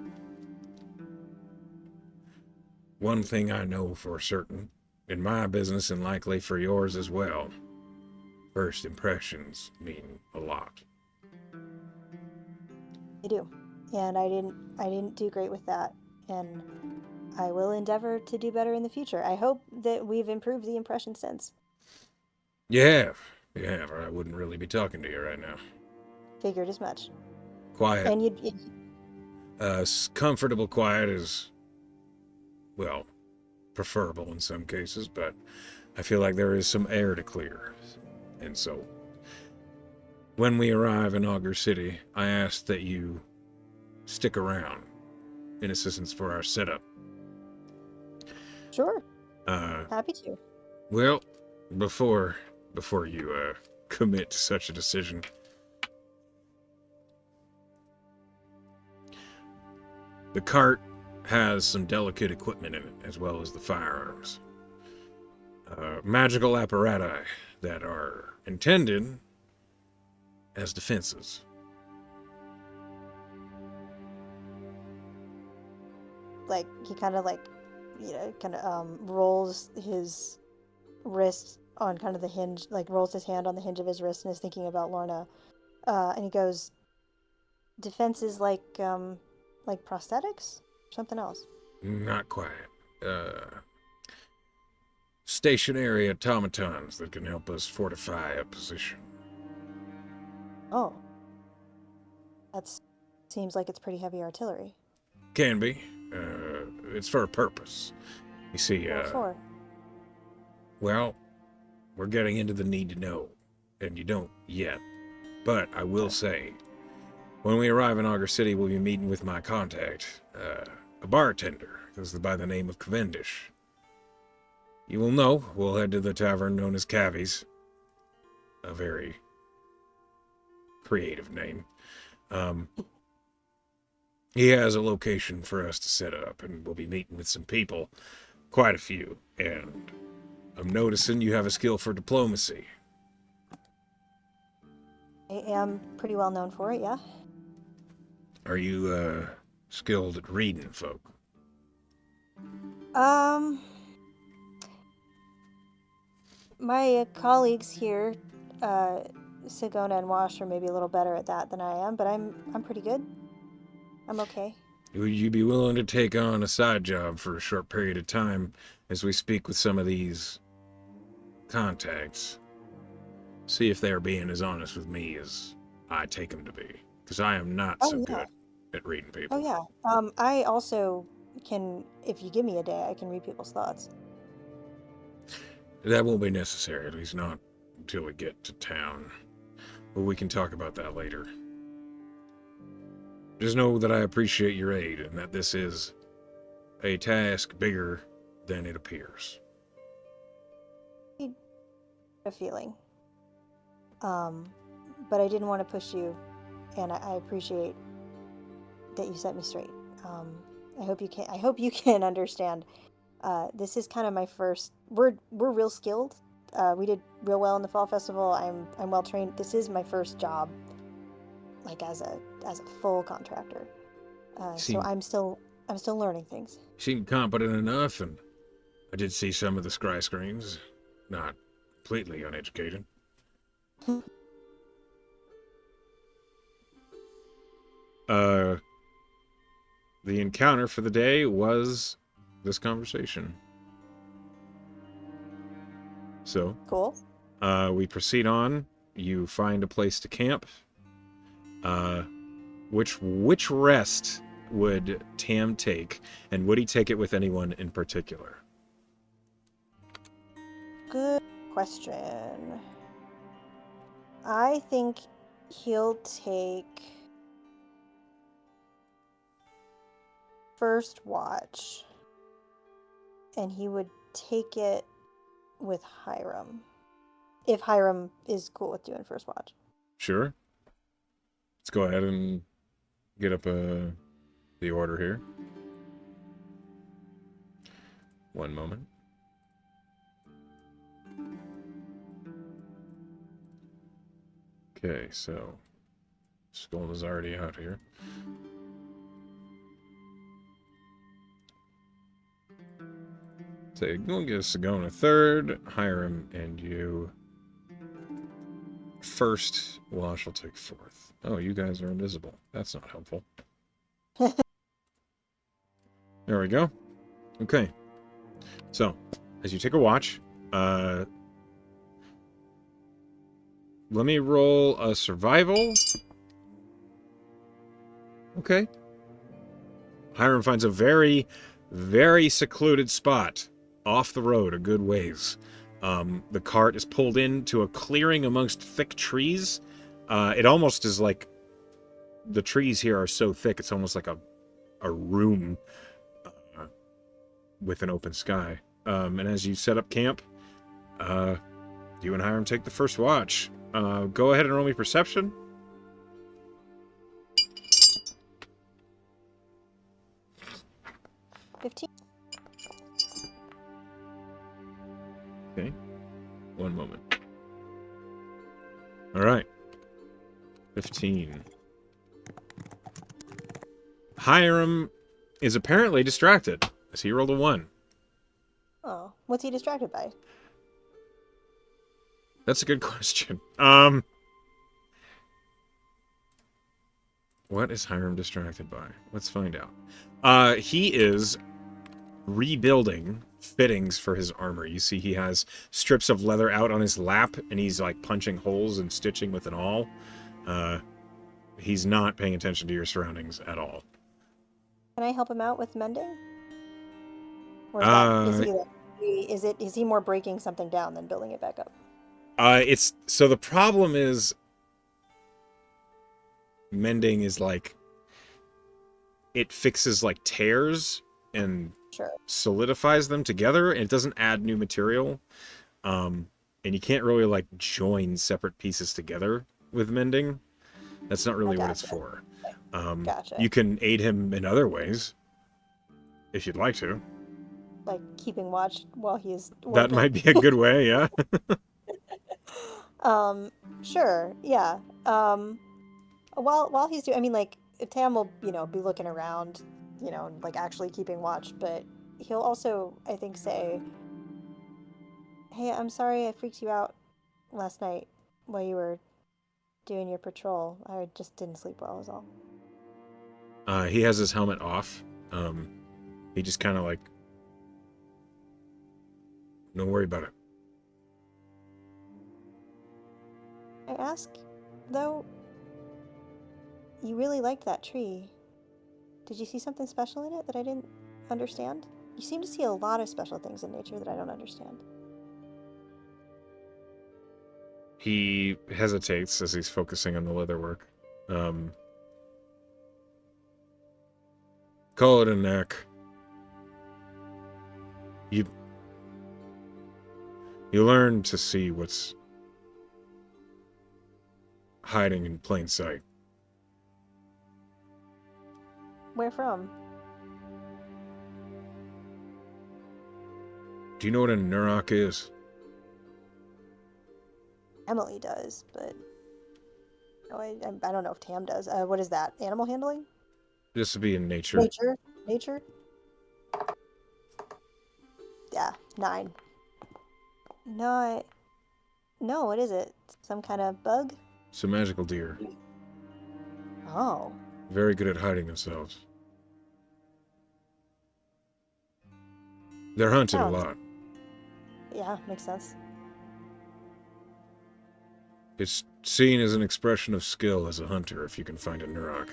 S3: one thing I know for certain, in my business and likely for yours as well, first impressions mean a lot.
S2: I do. And I didn't do great with that. And I will endeavor to do better in the future. I hope that we've improved the impression since.
S3: You have. You have, or I wouldn't really be talking to you right now.
S2: Figured as much.
S3: Quiet.
S2: And
S3: Comfortable quiet is, well, preferable in some cases, but I feel like there is some air to clear. And so, when we arrive in Auger City, I ask that you stick around in assistance for our setup.
S2: sure,
S3: Uh,
S2: happy to.
S3: well, before you commit to such a decision, the cart has some delicate equipment in it, as well as the firearms. Magical apparati that are intended as defenses.
S2: Like he kind of rolls his wrist on kind of the hinge, like rolls his hand on the hinge of his wrist and is thinking about Lorna. And he goes, defenses like prosthetics? Something else.
S3: Not quite. Uh, Stationary automatons that can help us fortify a position.
S2: Oh, that's seems like it's pretty heavy artillery.
S3: Can be. It's for a purpose. You see,
S2: What for?
S3: well, we're getting into the need to know, and you don't yet. But I will say, when we arrive in Auger City, we'll be meeting with my contact, a bartender, goes by the name of Cavendish. You will know, we'll head to the tavern known as Cavi's. A very creative name. He has a location for us to set up, and we'll be meeting with some people, quite a few, and I'm noticing you have a skill for diplomacy.
S2: I am pretty well known for it, yeah.
S3: Are you, skilled at reading folk?
S2: Um, my colleagues here, uh, Sigona and Wash are maybe a little better at that than I am, but I'm pretty good. I'm okay.
S3: Would you be willing to take on a side job for a short period of time as we speak with some of these contacts? See if they're being as honest with me as I take them to be. Because I am not
S2: Oh
S3: so
S2: yeah.
S3: good at reading
S2: Oh
S3: people.
S2: yeah. I also can, if you give me a day, I can read people's thoughts.
S3: That won't be necessary, at least not until we get to town. But we can talk about that later. Just know that I appreciate your aid and that this is a task bigger than it appears.
S2: A feeling. Um, but I didn't want to push you, and I appreciate that you set me straight. Um, I hope you can. I hope you can understand. This is kind of my first. We're real skilled. We did real well in the fall festival. I'm well trained. This is my first job, like as a full contractor. So
S3: Seem
S2: I'm still learning things.
S3: seem competent enough, and I did see some of the scry screens. Not completely uneducated. Uh, the encounter for the day was this conversation. So,
S2: Cool.
S3: we proceed on. You find a place to camp. Uh, which rest would Tam take, and would he take it with anyone in particular?
S2: Good question. I think he'll take first watch, and he would take it with Hiram. If Hiram is cool with doing first watch.
S1: Sure. Let's go ahead and get up the order here. One moment. Okay, so Skull is already out here. So we'll get Sagona third, Hiram and you first. Wash will take fourth. Oh, you guys are invisible. That's not helpful. There we go. Okay. So, as you take a watch, let me roll a survival. Okay. Hiram finds a very, very secluded spot off the road a good ways. The cart is pulled into a clearing amongst thick trees. It almost is like the trees here are so thick, it's almost like a room with an open sky. And as you set up camp, you and Hiram take the first watch. Go ahead and roll me perception.
S2: $15.
S1: Okay. One moment. All right. 15. Hiram is apparently distracted as he rolled a 1.
S2: Oh, what's he distracted by?
S1: That's a good question. What is Hiram distracted by? Let's find out. He is rebuilding fittings for his armor. You see he has strips of leather out on his lap, and he's like punching holes and stitching with an awl. He's not paying attention to your surroundings at all.
S2: Can I help him out with mending? Or is he more breaking something down than building it back up?
S1: So the problem is mending is like it fixes like tears and
S2: Sure.
S1: solidifies them together, and it doesn't add new material. And you can't really like join separate pieces together with mending. That's not really what it's for.
S2: Gotcha.
S1: You can aid him in other ways if you'd like to.
S2: Like keeping watch while he's working.
S1: That might be a good way, yeah.
S2: Sure, yeah. While he's doing, I mean, like, Tam will, be looking around, like actually keeping watch, but he'll also, I think, say, "Hey, I'm sorry I freaked you out last night while you were doing your patrol. I just didn't sleep well, is all."
S1: He has his helmet off. He just kind of like, don't worry about it.
S2: I ask, though, you really liked that tree. Did you see something special in it that I didn't understand? You seem to see a lot of special things in nature that I don't understand.
S1: He hesitates as he's focusing on the leatherwork. Call it a knack. You learn to see what's hiding in plain sight.
S2: Where from?
S1: Do you know what a Nurok is?
S2: Emily does, but I don't know if Tam does. What is that? Animal handling?
S1: This would be in nature.
S2: Nature? Yeah, 9. No, what is it? Some kind of bug?
S1: It's a magical deer.
S2: Oh.
S1: Very good at hiding themselves. They're hunted a lot.
S2: Yeah, makes sense.
S1: It's seen as an expression of skill as a hunter if you can find a Nurok.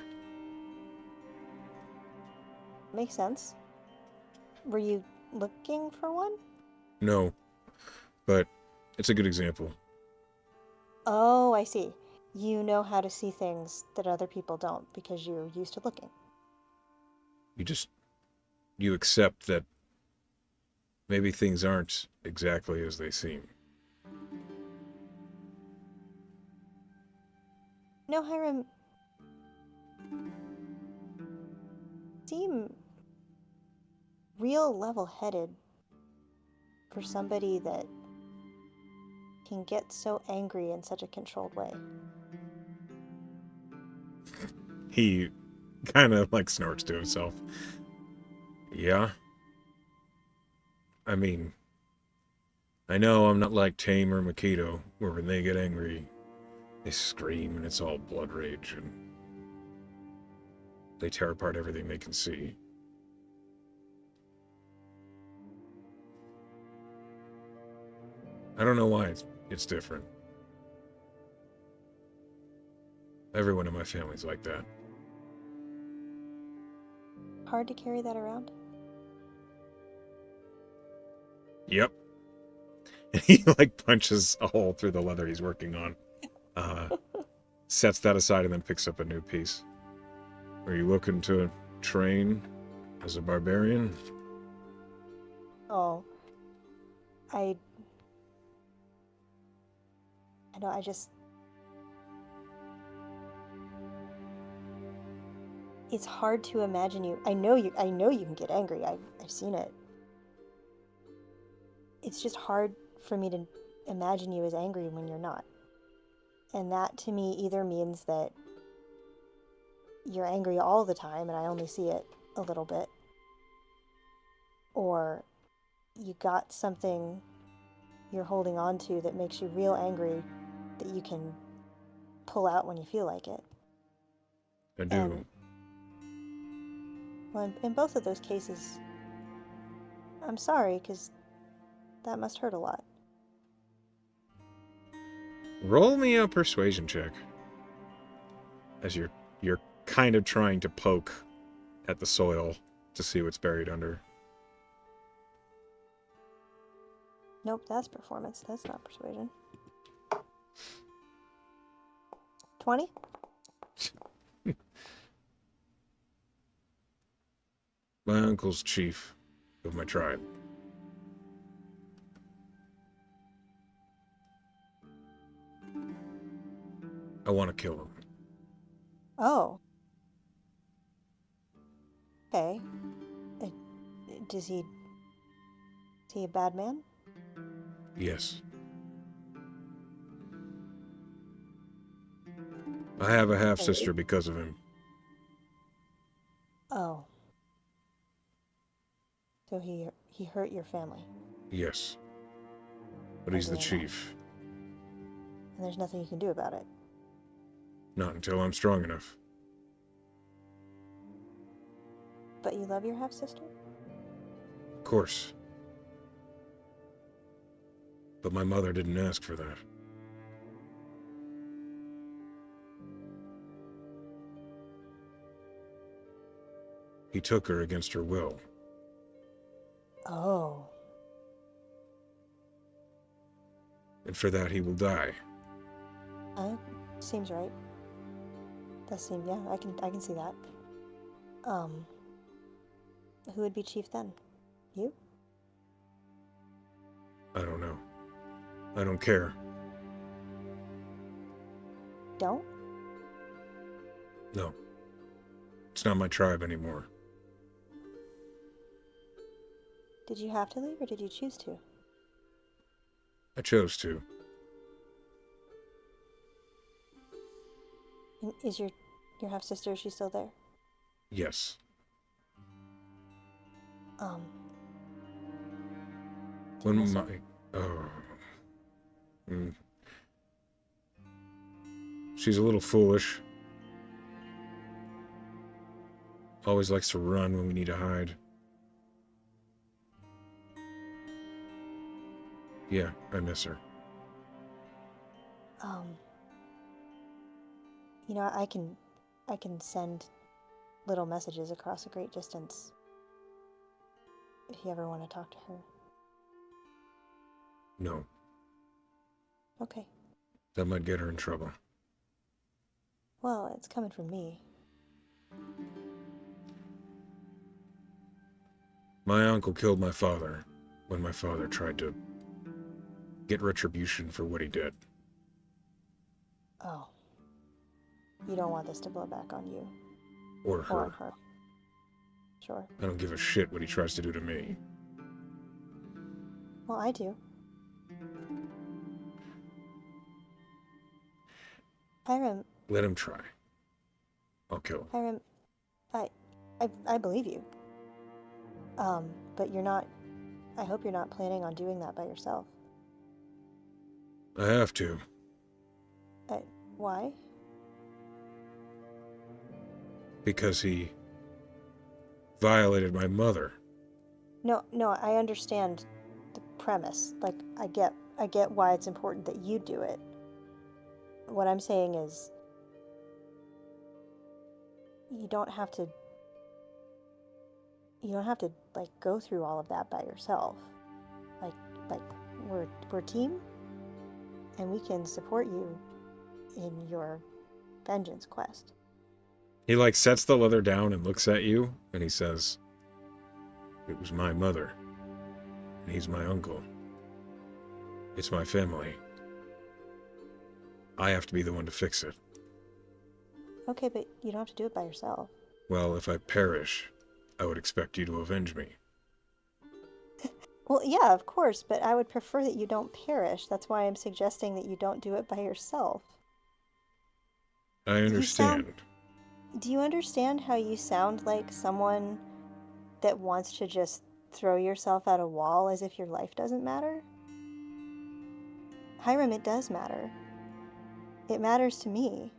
S2: Makes sense. Were you looking for one?
S1: No, but it's a good example.
S2: Oh, I see. You know how to see things that other people don't because you're used to looking.
S1: You accept that
S3: Maybe things aren't exactly as they seem.
S2: No, Hiram, seem real level-headed for somebody that can get so angry in such a controlled way.
S1: He kind of like snorts to himself.
S3: Yeah? I mean, I know I'm not like Tame or Makito, where when they get angry, they scream and it's all blood rage and they tear apart everything they can see. I don't know why it's different. Everyone in my family's like that.
S2: Hard to carry that around?
S1: Yep. And he like punches a hole through the leather he's working on. Sets that aside and then picks up a new piece.
S3: Are you looking to train as a barbarian?
S2: Oh, I know, I just... It's hard to imagine you. I know you can get angry. I've seen it. It's just hard for me to imagine you as angry when you're not. And that to me either means that you're angry all the time and I only see it a little bit, or you got something you're holding on to that makes you real angry that you can pull out when you feel like it.
S3: I do.
S2: And well, in both of those cases, I'm sorry, because that must hurt a lot.
S1: Roll me a persuasion check. As you're kind of trying to poke at the soil to see what's buried under.
S2: Nope, that's performance. That's not persuasion. 20?
S3: My uncle's chief of my tribe. I want to kill him.
S2: Oh. Okay. Uh, Is he a bad man?
S3: Yes. I have a half-sister because of him.
S2: Oh. So he hurt your family.
S3: Yes. But
S2: by
S3: he's the
S2: doing that.
S3: chief.
S2: And there's nothing you can do about it.
S3: Not until I'm strong enough.
S2: But you love your half-sister?
S3: Of course. But my mother didn't ask for that. He took her against her will.
S2: Oh.
S3: And for that he will die.
S2: Seems right. Does seem, yeah, I can see that. Who would be chief then? You?
S3: I don't know. I don't care.
S2: Don't?
S3: No. It's not my tribe anymore.
S2: Did you have to leave or did you choose to?
S3: I chose to.
S2: And is your half-sister, is she still there?
S3: Yes.
S2: Do you
S3: When
S2: miss
S3: my...
S2: her?
S3: Oh... Mm. She's a little foolish. Always likes to run when we need to hide. Yeah, I miss her.
S2: You know, I can send little messages across a great distance if you ever want to talk to her.
S3: No,
S2: Okay.
S3: that might get her in trouble.
S2: Well, it's coming from me.
S3: My uncle killed my father when my father tried to get retribution for what he did.
S2: Oh. You don't want this to blow back on you.
S3: Or
S2: Or
S3: her.
S2: on her. Sure.
S3: I don't give a shit what he tries to do to me.
S2: Well, I do. Hiram.
S3: Let him try. I'll kill him.
S2: Hiram, I believe you. But you're not. I hope you're not planning on doing that by yourself.
S3: I have to.
S2: Why?
S3: Because he violated my mother.
S2: No, I understand the premise. Like, I get why it's important that you do it. What I'm saying is, you don't have to, like, go through all of that by yourself. Like, we're a team, and we can support you in your vengeance quest.
S1: He, like, sets the leather down and looks at you, and he says,
S3: It was my mother. And he's my uncle. It's my family. I have to be the one to fix it.
S2: Okay, but you don't have to do it by yourself.
S3: Well, if I perish, I would expect you to avenge me.
S2: Well, yeah, of course, but I would prefer that you don't perish. That's why I'm suggesting that you don't do it by yourself.
S3: I understand.
S2: Do you understand how you sound like someone that wants to just throw yourself at a wall as if your life doesn't matter? Hiram, it does matter. It matters to me.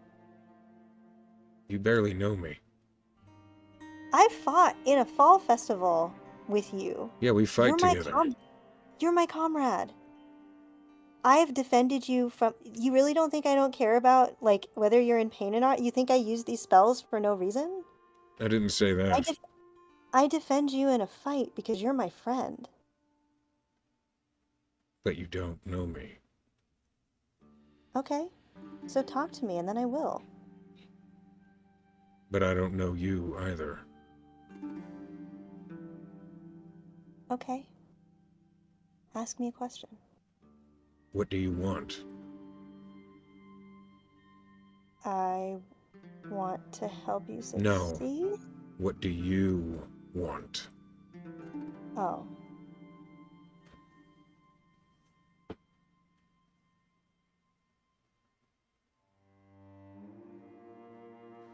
S3: You barely know me.
S2: I fought in a fall festival with you.
S3: Yeah, we fight together.
S2: You're my comrade. I have defended you from... You really don't think I don't care about, like, whether you're in pain or not? You think I use these spells for no reason?
S3: I didn't say that.
S2: I defend you in a fight because you're my friend.
S3: But you don't know me.
S2: Okay, so talk to me and then I will.
S3: But I don't know you either.
S2: Okay. Ask me a question.
S3: What do you want?
S2: I want to help you succeed?
S3: No. What do you want?
S2: Oh.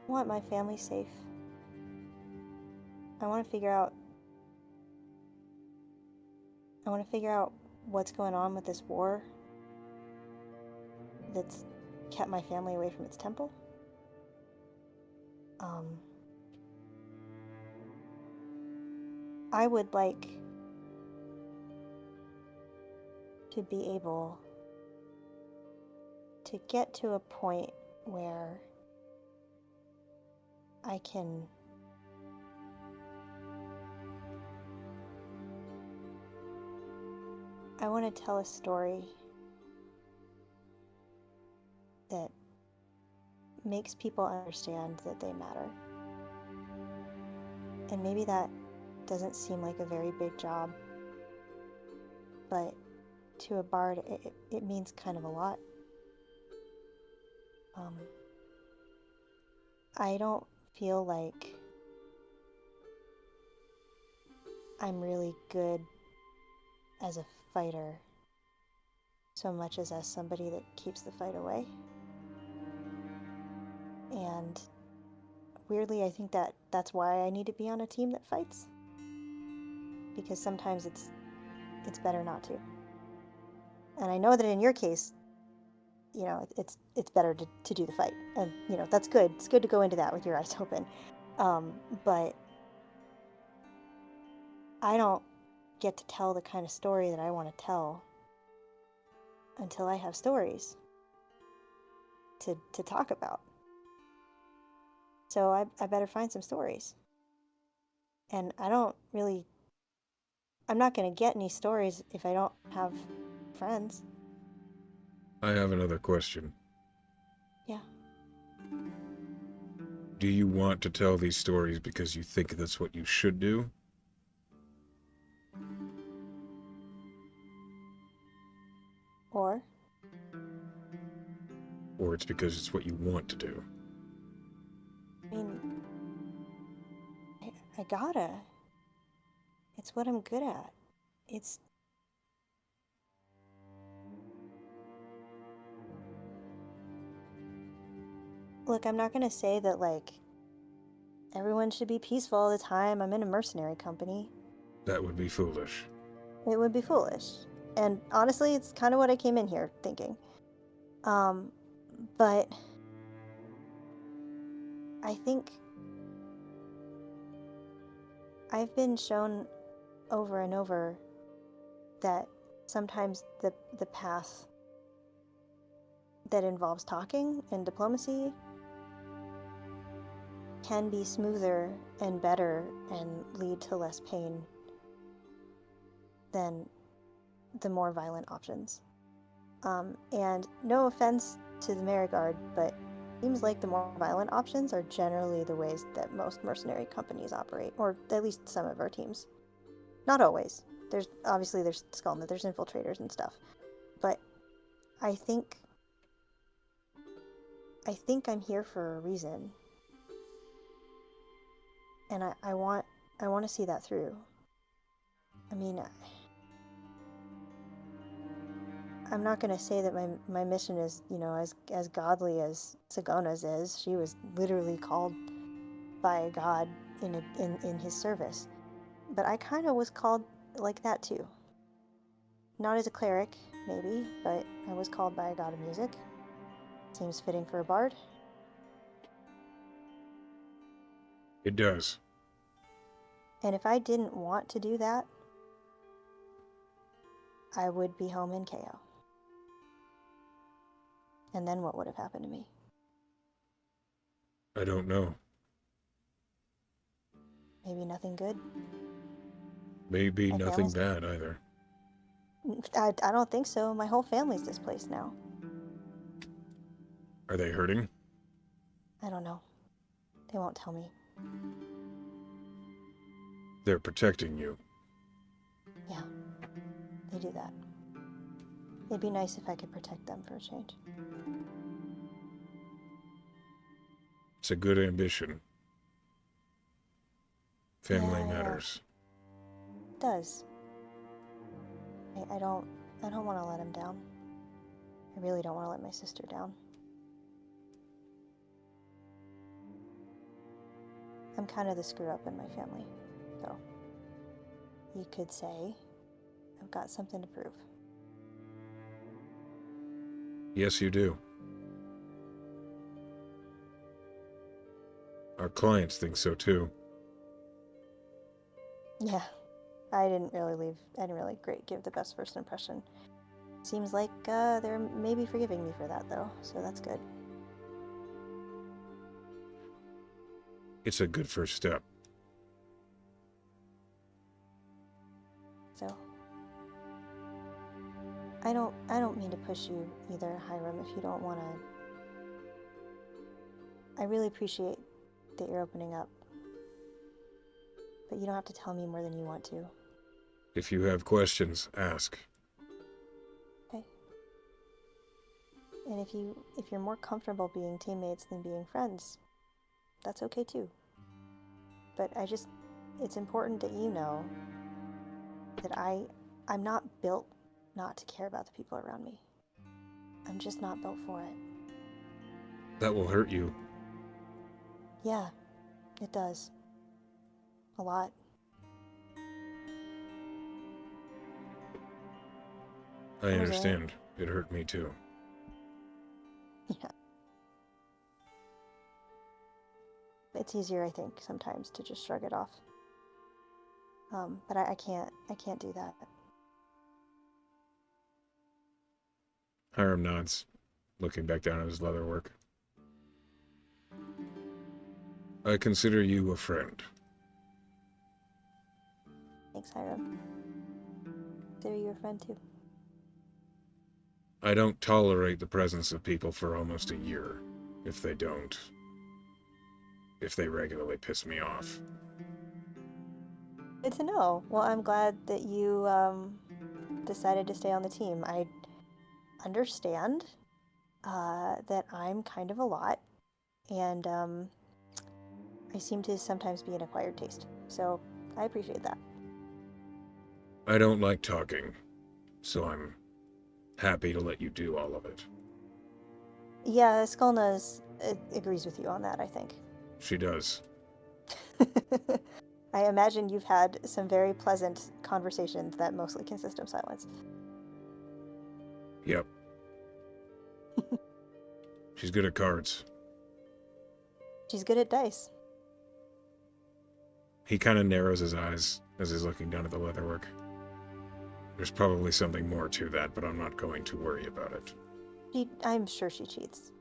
S2: I want my family safe. I want to figure out what's going on with this war that's kept my family away from its temple. I would like to be able to get to a point where I want to tell a story that makes people understand that they matter. And maybe that doesn't seem like a very big job, but to a bard, it means kind of a lot. I don't feel like I'm really good as a fighter so much as somebody that keeps the fight away. And weirdly, I think that's why I need to be on a team that fights. Because sometimes it's better not to. And I know that in your case, you know, it's better to do the fight. And, you know, that's good. It's good to go into that with your eyes open. But I don't get to tell the kind of story that I want to tell until I have stories to talk about. So I better find some stories. And I'm not going to get any stories if I don't have friends.
S3: I have another question.
S2: Yeah.
S3: Do you want to tell these stories because you think that's what you should do?
S2: Or,
S3: Or it's because it's what you want to do.
S2: I mean, I gotta. It's what I'm good at. It's. Look, I'm not gonna say that, like, everyone should be peaceful all the time. I'm in a mercenary company.
S3: That would be foolish.
S2: It would be foolish. And honestly, it's kind of what I came in here thinking. But I think I've been shown over and over that sometimes the path that involves talking and diplomacy can be smoother and better and lead to less pain than the more violent options. And no offense to the Marigard, but it seems like the more violent options are generally the ways that most mercenary companies operate, or at least some of our teams. Not always. There's Skullnet, there's infiltrators and stuff, but I think I'm here for a reason, and I want to see that through. I mean, I'm not going to say that my mission is, as godly as Sagona's is. She was literally called by a god in his service. But I kind of was called like that too. Not as a cleric, maybe, but I was called by a god of music. Seems fitting for a bard.
S3: It does.
S2: And if I didn't want to do that, I would be home in KO. And then what would have happened to me?
S3: I don't know.
S2: Maybe nothing good.
S3: Maybe
S2: My
S3: nothing
S2: family's...
S3: bad either.
S2: I don't think so. My whole family's displaced now.
S3: Are they hurting?
S2: I don't know. They won't tell me.
S3: They're protecting you.
S2: Yeah, they do that. It'd be nice if I could protect them for a change.
S3: It's a good ambition. Family
S2: Yeah,
S3: matters.
S2: it does. I don't want to let him down. I really don't want to let my sister down. I'm kind of the screw up in my family, so you could say I've got something to prove.
S3: Yes, you do. Our clients think so too.
S2: Yeah, I didn't really give the best first impression. Seems like they're maybe forgiving me for that though, so that's good.
S3: It's a good first step.
S2: So I don't mean to push you either, Hiram, if you don't want to. I really appreciate that you're opening up. But you don't have to tell me more than you want to.
S3: If you have questions, ask.
S2: Okay. And if you're more comfortable being teammates than being friends, that's okay too. But it's important that you know that I'm not built not to care about the people around me. I'm just not built for it.
S3: That will hurt you.
S2: Yeah, it does. A lot.
S3: I understand. It hurt me too.
S2: Yeah. It's easier, I think, sometimes to just shrug it off. But I can't do that.
S3: Hiram nods, looking back down at his leather work. I consider you a friend.
S2: Thanks, Hiram. Consider you a friend too.
S3: I don't tolerate the presence of people for almost a year, if they regularly piss me off.
S2: Good to know. Well, I'm glad that you decided to stay on the team. understand that I'm kind of a lot, and I seem to sometimes be an acquired taste. So I appreciate that.
S3: I don't like talking, so I'm happy to let you do all of it.
S2: Yeah, Skulna's agrees with you on that, I think.
S3: She does.
S2: I imagine you've had some very pleasant conversations that mostly consist of silence.
S3: Yep. She's good at cards.
S2: She's good at dice.
S1: He kind of narrows his eyes as he's looking down at the leatherwork. There's probably something more to that, but I'm not going to worry about it.
S2: I'm sure she cheats.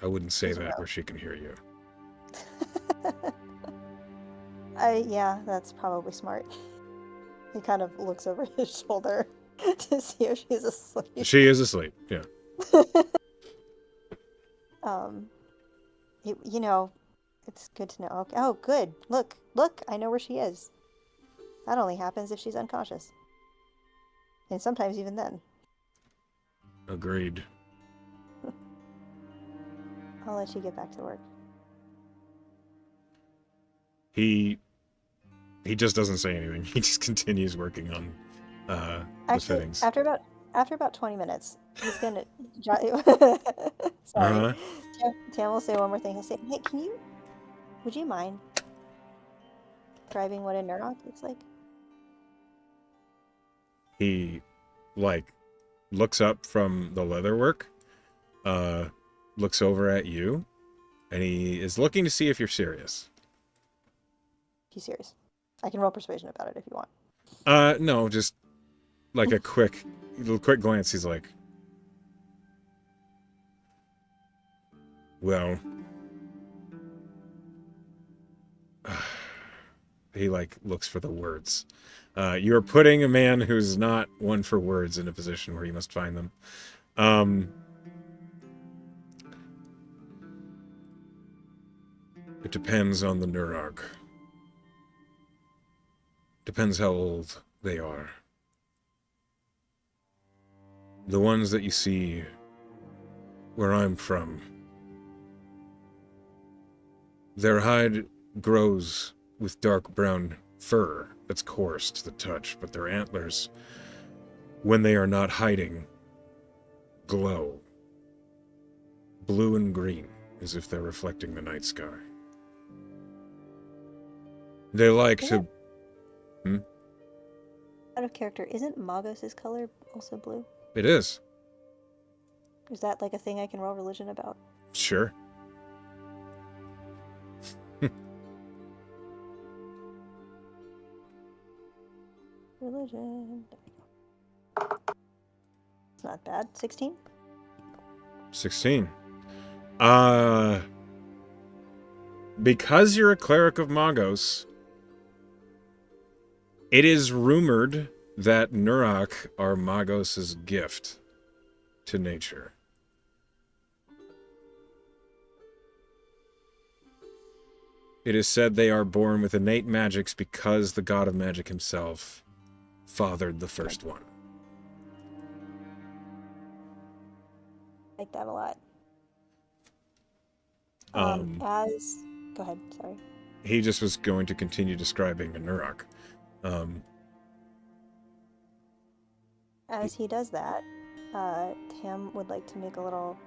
S1: I wouldn't say
S2: She's
S1: that
S2: rogue.
S1: where she can hear you.
S2: Yeah, that's probably smart. He kind of looks over his shoulder to see if she's asleep.
S1: She is asleep, yeah.
S2: um, you know, it's good to know. Okay. Oh, good. Look, I know where she is. That only happens if she's unconscious. And sometimes even then.
S1: Agreed.
S2: I'll let you get back to work.
S1: He just doesn't say anything. He just continues working on the
S2: Actually,
S1: fittings.
S2: after about 20 minutes, he's gonna. Sorry,
S1: Uh-huh.
S2: Tam will say one more thing. He'll say, "Hey, would you mind describing what a neurok looks like?"
S1: He, like, looks up from the leatherwork, looks over at you, and he is looking to see if you're serious.
S2: He's serious. I can roll persuasion about it if you want.
S1: No, just like a quick glance. He's like, well, he like looks for the words. You're putting a man who's not one for words in a position where he must find them. It depends on the Nurag. Depends how old they are. The ones that you see where I'm from, their hide grows with dark brown fur that's coarse to the touch, but their antlers, when they are not hiding, glow. Blue and green, as if they're reflecting the night sky. They like to...
S2: Out of character, isn't Magos' color also blue?
S1: It is.
S2: Is that like a thing I can roll religion about?
S1: Sure.
S2: Religion. It's not bad. 16?
S1: 16. Because you're a cleric of Magos, it is rumored that Nurag are Magos' gift to nature. It is said they are born with innate magics because the god of magic himself fathered the first one.
S2: I like that a lot. Go ahead, sorry.
S1: He just was going to continue describing a Nurag.
S2: As he does that, Tam would like to make a little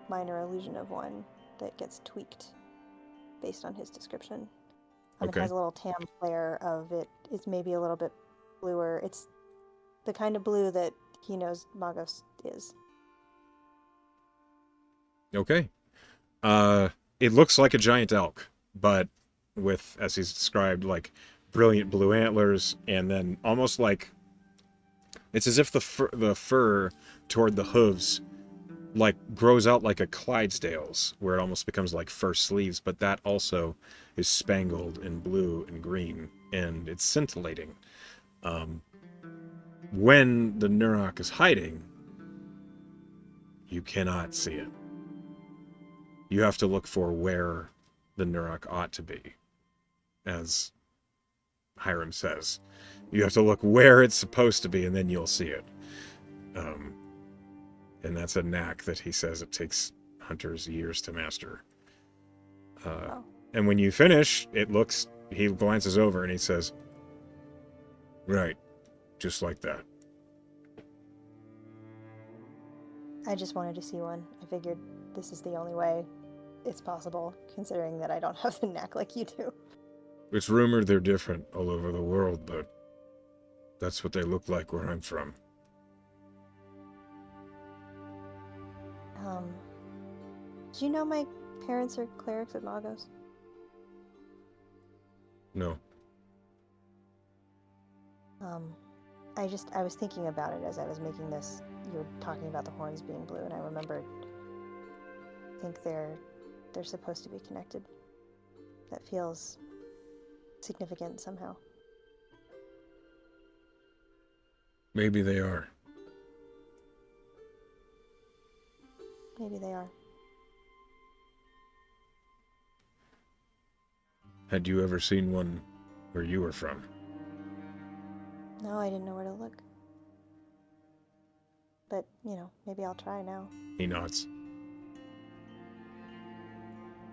S2: minor illusion of one that gets tweaked based on his description.
S1: Okay.
S2: It has a little Tam flare of it. It's maybe a little bit bluer. It's the kind of blue that he knows Magos is.
S1: Okay. It looks like a giant elk, but with, as he's described, like brilliant blue antlers, and then almost like it's as if the fur toward the hooves like grows out like a Clydesdale's, where it almost becomes like fur sleeves, but that also is spangled in blue and green, and it's scintillating. When the Nurag is hiding, you cannot see it. You have to look for where the Nurag ought to be, as Hiram says. You have to look where it's supposed to be, and then you'll see it. And that's a knack that he says it takes hunters years to master.
S2: Oh.
S1: And when you finish, he glances over and he says, right, just like that.
S2: I just wanted to see one. I figured this is the only way it's possible, considering that I don't have the knack like you do.
S3: It's rumored they're different all over the world, but that's what they look like where I'm from.
S2: Do you know my parents are clerics at Magos?
S3: No.
S2: I was thinking about it as I was making this. You were talking about the horns being blue, and I remembered. I think they're supposed to be connected. That feels significant somehow.
S3: Maybe they are.
S2: Maybe they are.
S3: Had you ever seen one where you were from?
S2: No, I didn't know where to look. But, maybe I'll try now.
S3: He nods.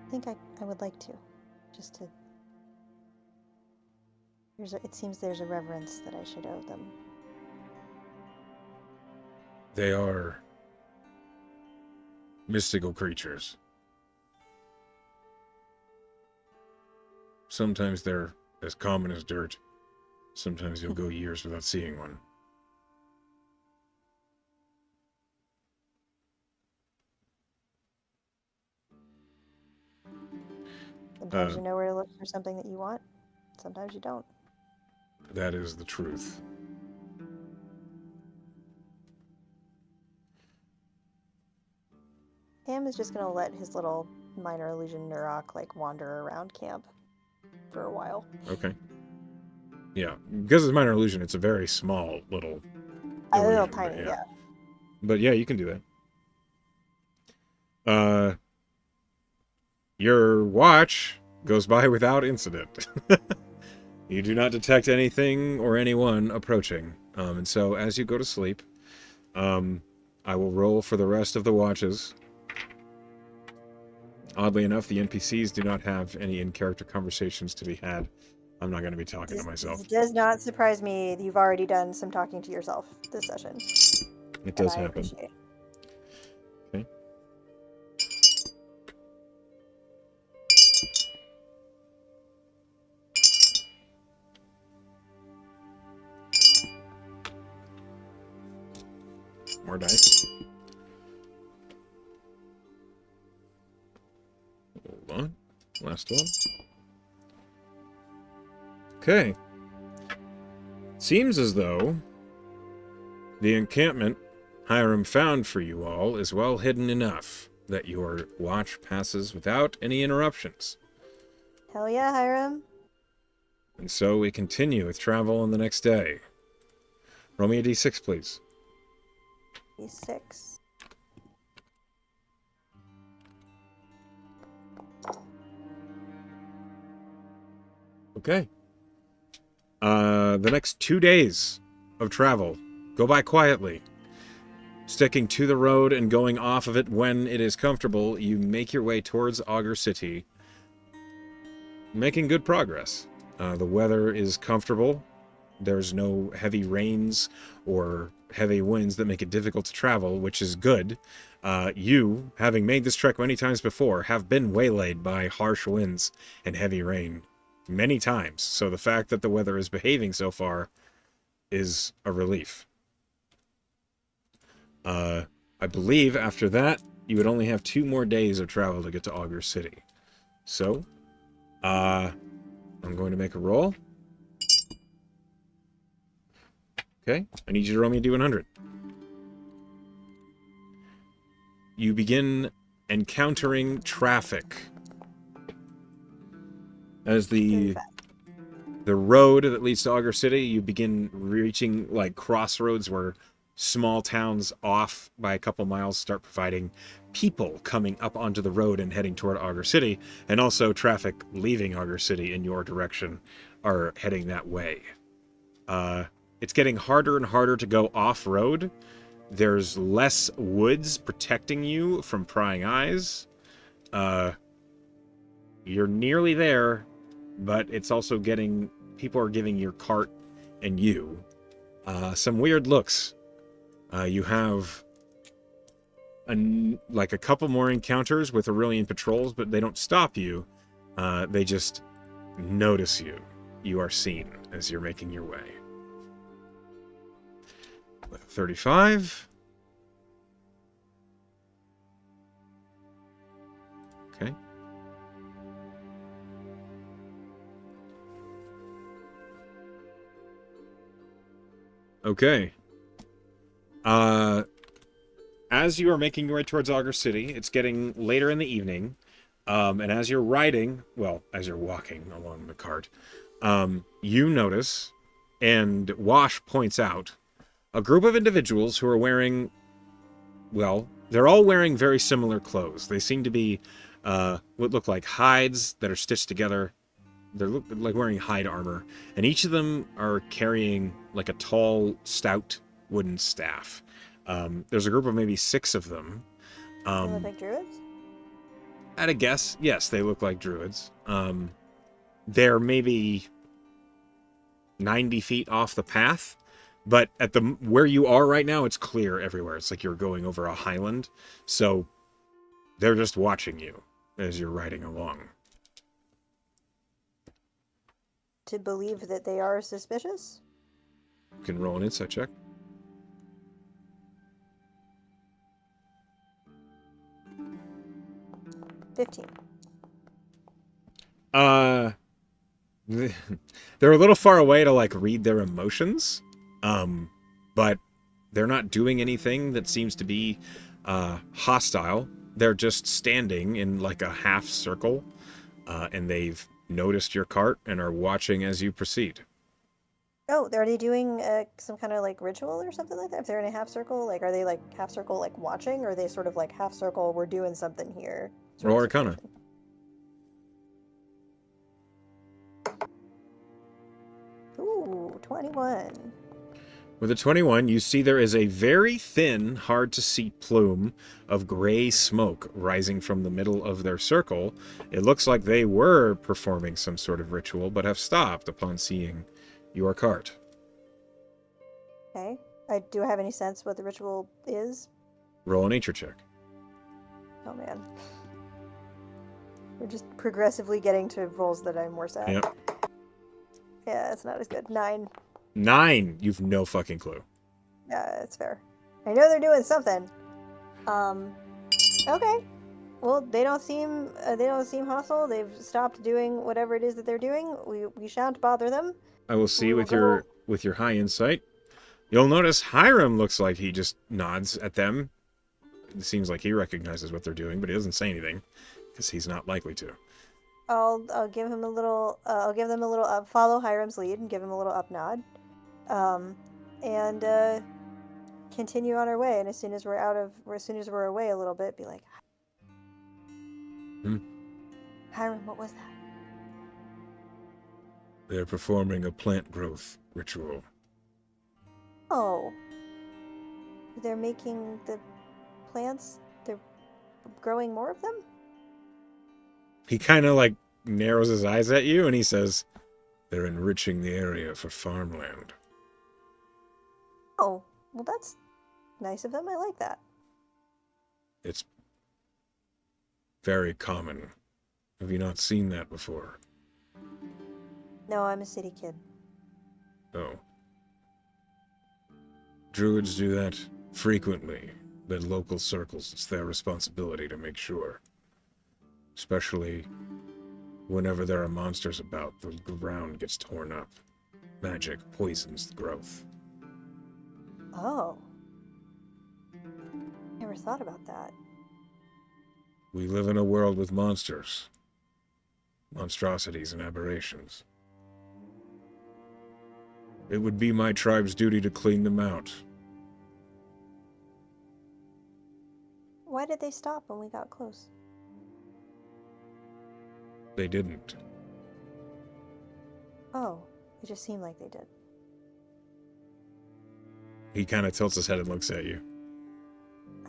S2: I think I would like to. Just to... It seems there's a reverence that I should owe them.
S3: They are mystical creatures. Sometimes they're as common as dirt. Sometimes you'll go years without seeing one.
S2: Sometimes you know where to look for something that you want. Sometimes you don't.
S3: That is the truth.
S2: Ham is just going to let his little minor illusion Nurok wander around camp for a while.
S1: Okay. Yeah, because it's minor illusion, it's a very small little
S2: A little
S1: illusion,
S2: tiny, yeah.
S1: But yeah, you can do that. Your watch goes by without incident. You do not detect anything or anyone approaching. And so as you go to sleep, I will roll for the rest of the watches. Oddly enough, the NPCs do not have any in-character conversations to be had. I'm not going to be talking to myself.
S2: It does not surprise me that you've already done some talking to yourself this session.
S1: It does
S2: I
S1: happen.
S2: appreciate.
S1: Okay. More dice. Hold on. Last one. Okay. Seems as though the encampment Hiram found for you all is well hidden enough that your watch passes without any interruptions.
S2: Hell yeah, Hiram.
S1: And so we continue with travel on the next day. Roll me a d6, please.
S2: D6.
S1: Okay. The next 2 days of travel go by quietly. Sticking to the road and going off of it when it is comfortable, you make your way towards Auger City, making good progress. The weather is comfortable. There's no heavy rains or heavy winds that make it difficult to travel, which is good. You, having made this trek many times before, have been waylaid by harsh winds and heavy rain many times. So the fact that the weather is behaving so far is a relief. I believe after that, you would only have 2 more days of travel to get to Auger City. So, I'm going to make a roll. Okay, I need you to roll me a D100. You begin encountering traffic. As the road that leads to Auger City, you begin reaching crossroads where small towns off by a couple miles start providing people coming up onto the road and heading toward Auger City, and also traffic leaving Auger City in your direction are heading that way. It's getting harder and harder to go off-road. There's less woods protecting you from prying eyes. You're nearly there, but it's also getting... People are giving your cart and you some weird looks. You have like a couple more encounters with Aurelian patrols, but they don't stop you. They just notice you. You are seen as you're making your way. With a 35. Okay. Okay. As you are making your way towards Auger City, it's getting later in the evening. And as you're riding, well, as you're walking along the cart, you notice, and Wash points out, a group of individuals who are wearing, well, they're all wearing very similar clothes. They seem to be what look like hides that are stitched together. They're like wearing hide armor, and each of them are carrying like a tall, stout wooden staff. There's a group of maybe 6 of them.
S2: They look like druids?
S1: At a guess, yes, they look like druids. They're maybe 90 feet off the path, but at the where you are right now, it's clear everywhere. It's like you're going over a highland, so they're just watching you as you're riding along.
S2: To believe that they are suspicious?
S1: You can roll an insight check.
S2: 15.
S1: They're a little far away to like read their emotions, but they're not doing anything that seems to be hostile. They're just standing in like a half circle, and they've noticed your cart and are watching as you proceed.
S2: Oh, are they doing some kind of like ritual or something like that? If they're in a half circle, like are they like half circle like watching, or are they sort of like half circle, we're doing something here?
S1: Roll Arcana.
S2: Ooh, 21.
S1: With a 21, you see there is a very thin, hard-to-see plume of gray smoke rising from the middle of their circle. It looks like they were performing some sort of ritual, but have stopped upon seeing your cart.
S2: Okay. Do I have any sense what the ritual is?
S1: Roll a nature check.
S2: Oh man. We're just progressively getting to rolls that I'm worse at.
S1: Yep.
S2: Yeah, it's not as good. 9.
S1: 9. You've no fucking clue.
S2: Yeah, it's fair. I know they're doing something. Okay. Well, they don't seem hostile. They've stopped doing whatever it is that they're doing. We shan't bother them.
S1: I will see
S2: We will
S1: with your high insight. You'll notice Hiram looks like he just nods at them. It seems like he recognizes what they're doing, but he doesn't say anything because he's not likely to.
S2: I'll give him a little. I'll give them a little up. Follow Hiram's lead and give him a little up nod. And continue on our way. And as soon as we're away a little bit, be like, Hiram, what was that?
S3: They're performing a plant growth ritual.
S2: Oh, they're making the plants. They're growing more of them.
S1: He kind of like narrows his eyes at you and he says,
S3: They're enriching the area for farmland.
S2: Oh, well, that's nice of them. I like that.
S3: It's very common. Have you not seen that before?
S2: No, I'm a city kid.
S3: Oh. Druids do that frequently. The local circles, it's their responsibility to make sure. Especially whenever there are monsters about, the ground gets torn up. Magic poisons the growth.
S2: Oh. Never thought about that.
S3: We live in a world with monsters. Monstrosities and aberrations. It would be my tribe's duty to clean them out.
S2: Why did they stop when we got close?
S3: They didn't.
S2: Oh, it just seemed like they did.
S1: He kind of tilts his head and looks at you.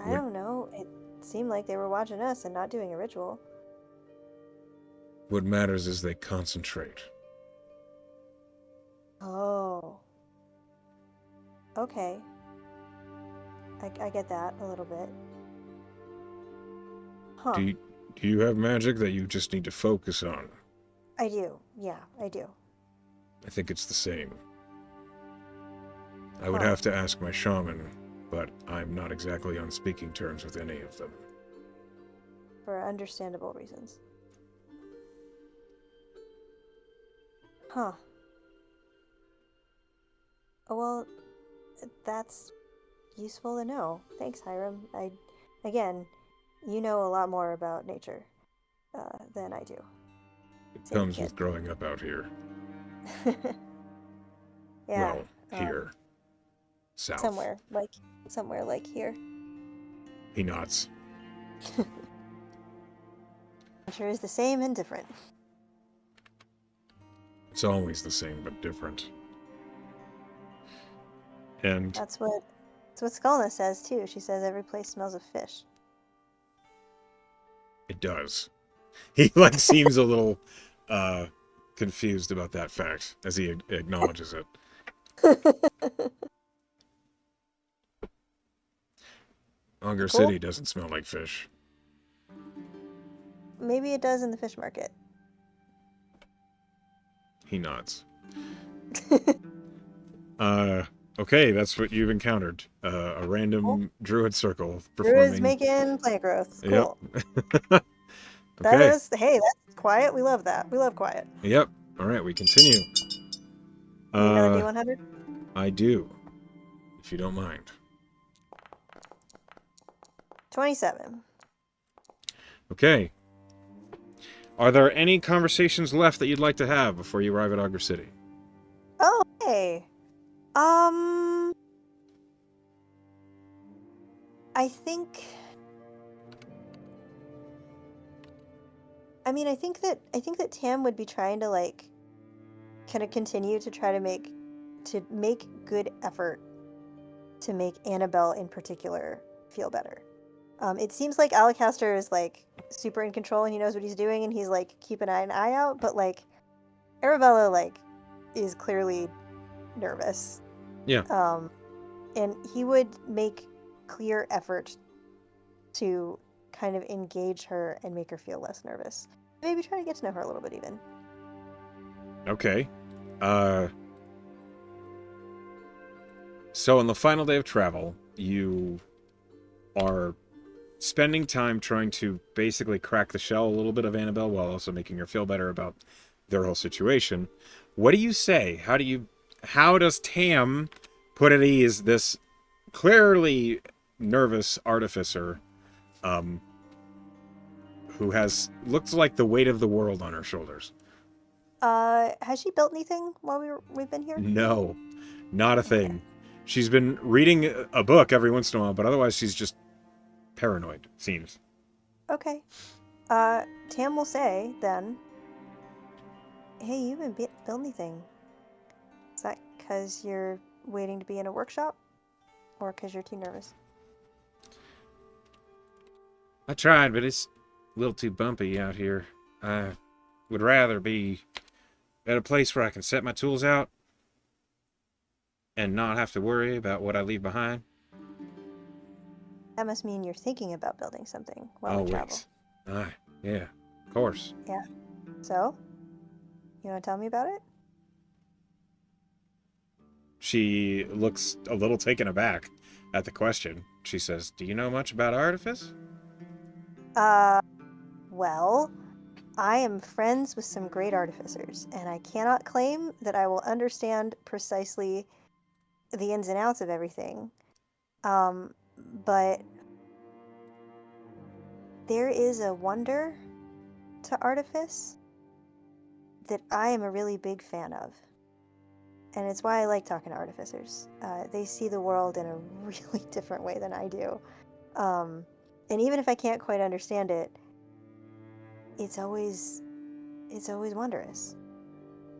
S2: I don't know. It seemed like they were watching us and not doing a ritual.
S3: What matters is they concentrate.
S2: Oh. Okay. I get that a little bit. Huh.
S3: Do you have magic that you just need to focus on?
S2: I do. Yeah, I do.
S3: I think it's the same. I would
S2: Huh.
S3: have to ask my shaman, but I'm not exactly on speaking terms with any of them.
S2: For understandable reasons. Huh. Oh, well, that's useful to know. Thanks, Hiram. Again, you know a lot more about nature than I do.
S3: It
S2: Same
S3: comes
S2: kid.
S3: with growing up out here.
S2: Yeah.
S3: Well, here. South.
S2: Somewhere like here.
S3: He nods.
S2: Nature is the same and different.
S3: It's always the same, but different. And
S2: That's what Skulna says too. She says every place smells of fish.
S1: It does. He seems a little confused about that fact as he acknowledges it. Auger
S2: Cool.
S1: City doesn't smell like fish.
S2: Maybe it does in the fish market.
S1: He nods. Okay, that's what you've encountered. A random druid circle performing.
S2: Druids making plant growth. Cool.
S1: Yep.
S2: That
S1: Okay.
S2: is, hey, that's quiet. We love that. We love quiet.
S1: Yep. All right, we continue.
S2: Need another D100?
S1: I do, if you don't mind.
S2: 27.
S1: Okay. Are there any conversations left that you'd like to have before you arrive at Auger City?
S2: Oh, hey. I think that Tam would be trying to kind of continue to try to make good effort to make Annabelle in particular feel better. It seems like Alacaster is super in control and he knows what he's doing and he's keeping an eye out, but Arabella is clearly nervous.
S1: Yeah.
S2: And he would make clear effort to kind of engage her and make her feel less nervous. Maybe try to get to know her a little bit even.
S1: Okay. So on the final day of travel, you are spending time trying to basically crack the shell a little bit of Annabelle while also making her feel better about their whole situation. What do you say? How does Tam put at ease this clearly nervous artificer who looks like the weight of the world on her shoulders?
S2: Has she built anything while we've been here?
S1: No, not a thing. She's been reading a book every once in a while, but otherwise she's just paranoid, it seems.
S2: Okay. Tam will say then, hey, you haven't built anything. Is that because you're waiting to be in a workshop? Or because you're too nervous?
S3: I tried, but it's a little too bumpy out here. I would rather be at a place where I can set my tools out and not have to worry about what I leave behind.
S2: That must mean you're thinking about building something while we travel.
S1: Aye, yeah, of course.
S2: Yeah. So, you want to tell me about it?
S1: She looks a little taken aback at the question. She says, "Do you know much about artifice?"
S2: Well, I am friends with some great artificers, and I cannot claim that I will understand precisely the ins and outs of everything. But there is a wonder to artifice that I am a really big fan of. And it's why I like talking to artificers. They see the world in a really different way than I do. And even if I can't quite understand it, it's always wondrous.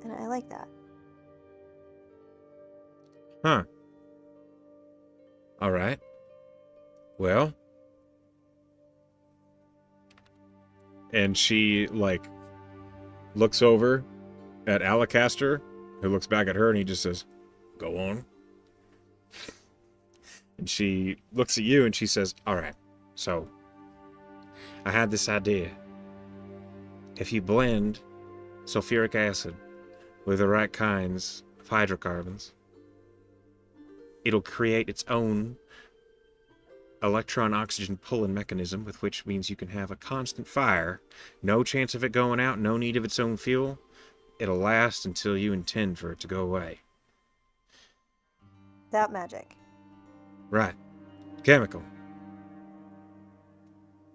S2: And I like that.
S3: Huh. All right. Well.
S1: And she, like, looks over at Alacaster, who looks back at her, and he just says,
S3: Go on.
S1: and she looks at you, and she says, all right, so I had this idea. If you blend sulfuric acid with the right kinds of hydrocarbons, it'll create its own electron-oxygen pulling mechanism, with which means you can have a constant fire, no chance of it going out, no need of its own fuel. It'll last until you intend for it to go away.
S2: That magic.
S1: Right. Chemical.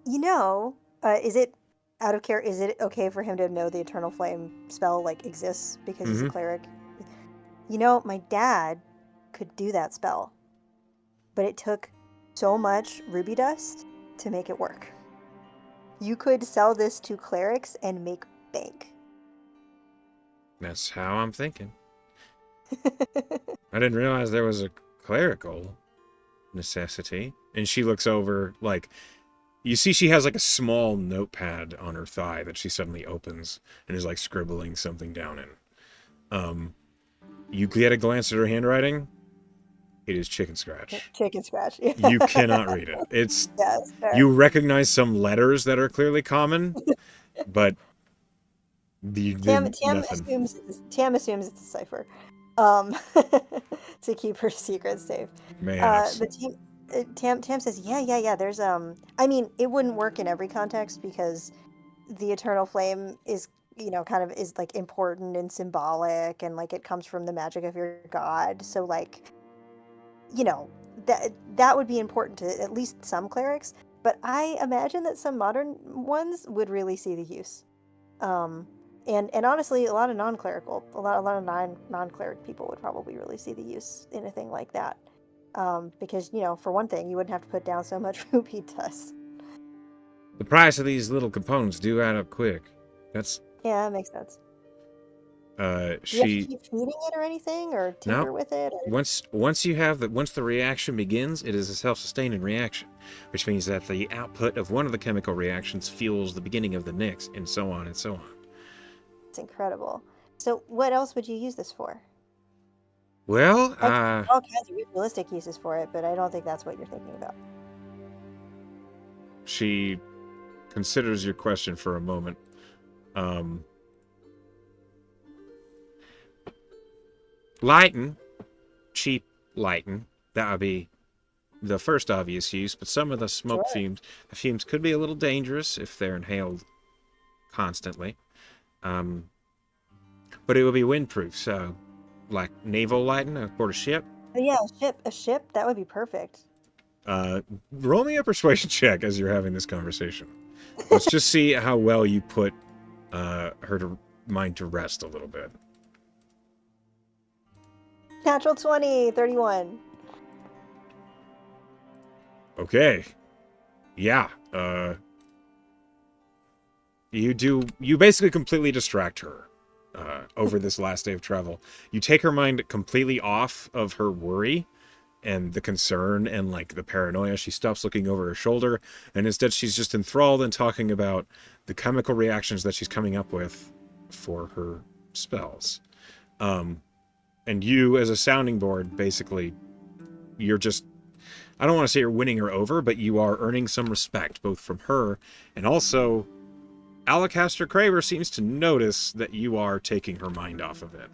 S2: You know, is it out of care? Is it okay for him to know the Eternal Flame spell like exists because he's a cleric? You know, my dad could do that spell, but it took so much ruby dust to make it work. You could sell this to clerics and make bank.
S1: That's how I'm thinking. I didn't realize there was a clerical necessity. And she looks over, like, you see she has like a small notepad on her thigh that she suddenly opens and is like scribbling something down in. You get a glance at her handwriting. It is chicken scratch.
S2: Chicken scratch.
S1: You cannot read it. It's
S2: Yes, fair.
S1: You recognize some letters that are clearly common, but
S2: Tam
S1: nothing.
S2: assumes it's a cipher, to keep her secrets safe. But Tam says, yeah. There's I mean, it wouldn't work in every context because the Eternal Flame is, kind of is like important and symbolic, and like it comes from the magic of your god. So like, that would be important to at least some clerics. But I imagine that some modern ones would really see the use. And honestly, a lot of non-clerical, a lot of non-cleric people would probably really see the use in a thing like that. Because, for one thing, you wouldn't have to put down so much ruby dust.
S3: The price of these little components do add up quick.
S2: Yeah, that makes sense.
S1: She
S2: Do you have to keep feeding it or anything, or tinker with it? Or...
S1: Once the reaction begins, it is a self-sustaining reaction, which means that the output of one of the chemical reactions fuels the beginning of the next, and so on and so on.
S2: It's incredible. So, what else would you use this for?
S1: Well,
S2: all kinds of realistic uses for it, but I don't think that's what you're thinking about.
S1: She considers your question for a moment. Lighting, cheap lighting, that would be the first obvious use, but some of the smoke fumes could be a little dangerous if they're inhaled constantly. But it would be windproof, so like naval lighting aboard a ship.
S2: Yeah, a ship, that would be perfect.
S1: Roll me a persuasion check as you're having this conversation. Let's just see how well you put her mind to rest a little bit.
S2: Natural 20, 31.
S1: Okay. Yeah. You basically completely distract her over this last day of travel. You take her mind completely off of her worry and the concern and like the paranoia. She stops looking over her shoulder, and instead she's just enthralled and talking about the chemical reactions that she's coming up with for her spells. And you, as a sounding board, basically, you're just, I don't want to say you're winning her over, but you are earning some respect, both from her, and also Alacaster Craver seems to notice that you are taking her mind off of it.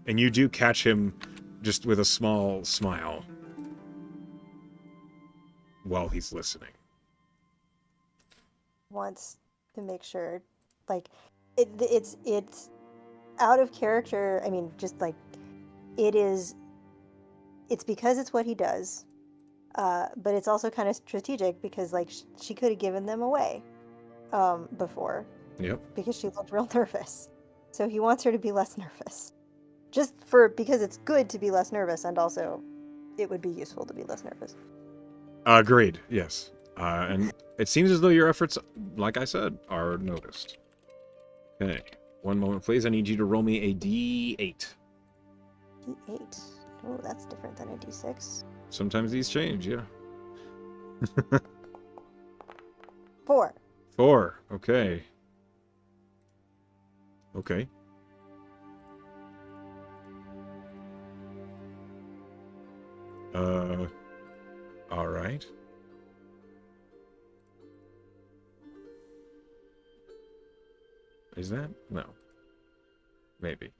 S1: And you do catch him just with a small smile while he's listening.
S2: Wants to make sure, like, it's out of character. I mean, just like, it's because it's what he does, but it's also kind of strategic because like she could have given them away before.
S1: Yep.
S2: Because she looked real nervous, so he wants her to be less nervous, because it's good to be less nervous, and also it would be useful to be less nervous.
S1: Agreed. Yes. And it seems as though your efforts, like I said, are noticed. Okay. One moment, please. I need you to roll me a D8.
S2: D8. Oh, that's different than a d6.
S1: Sometimes these change, yeah.
S2: 4.
S1: 4. Okay. Okay. All right. Is that? No. Maybe.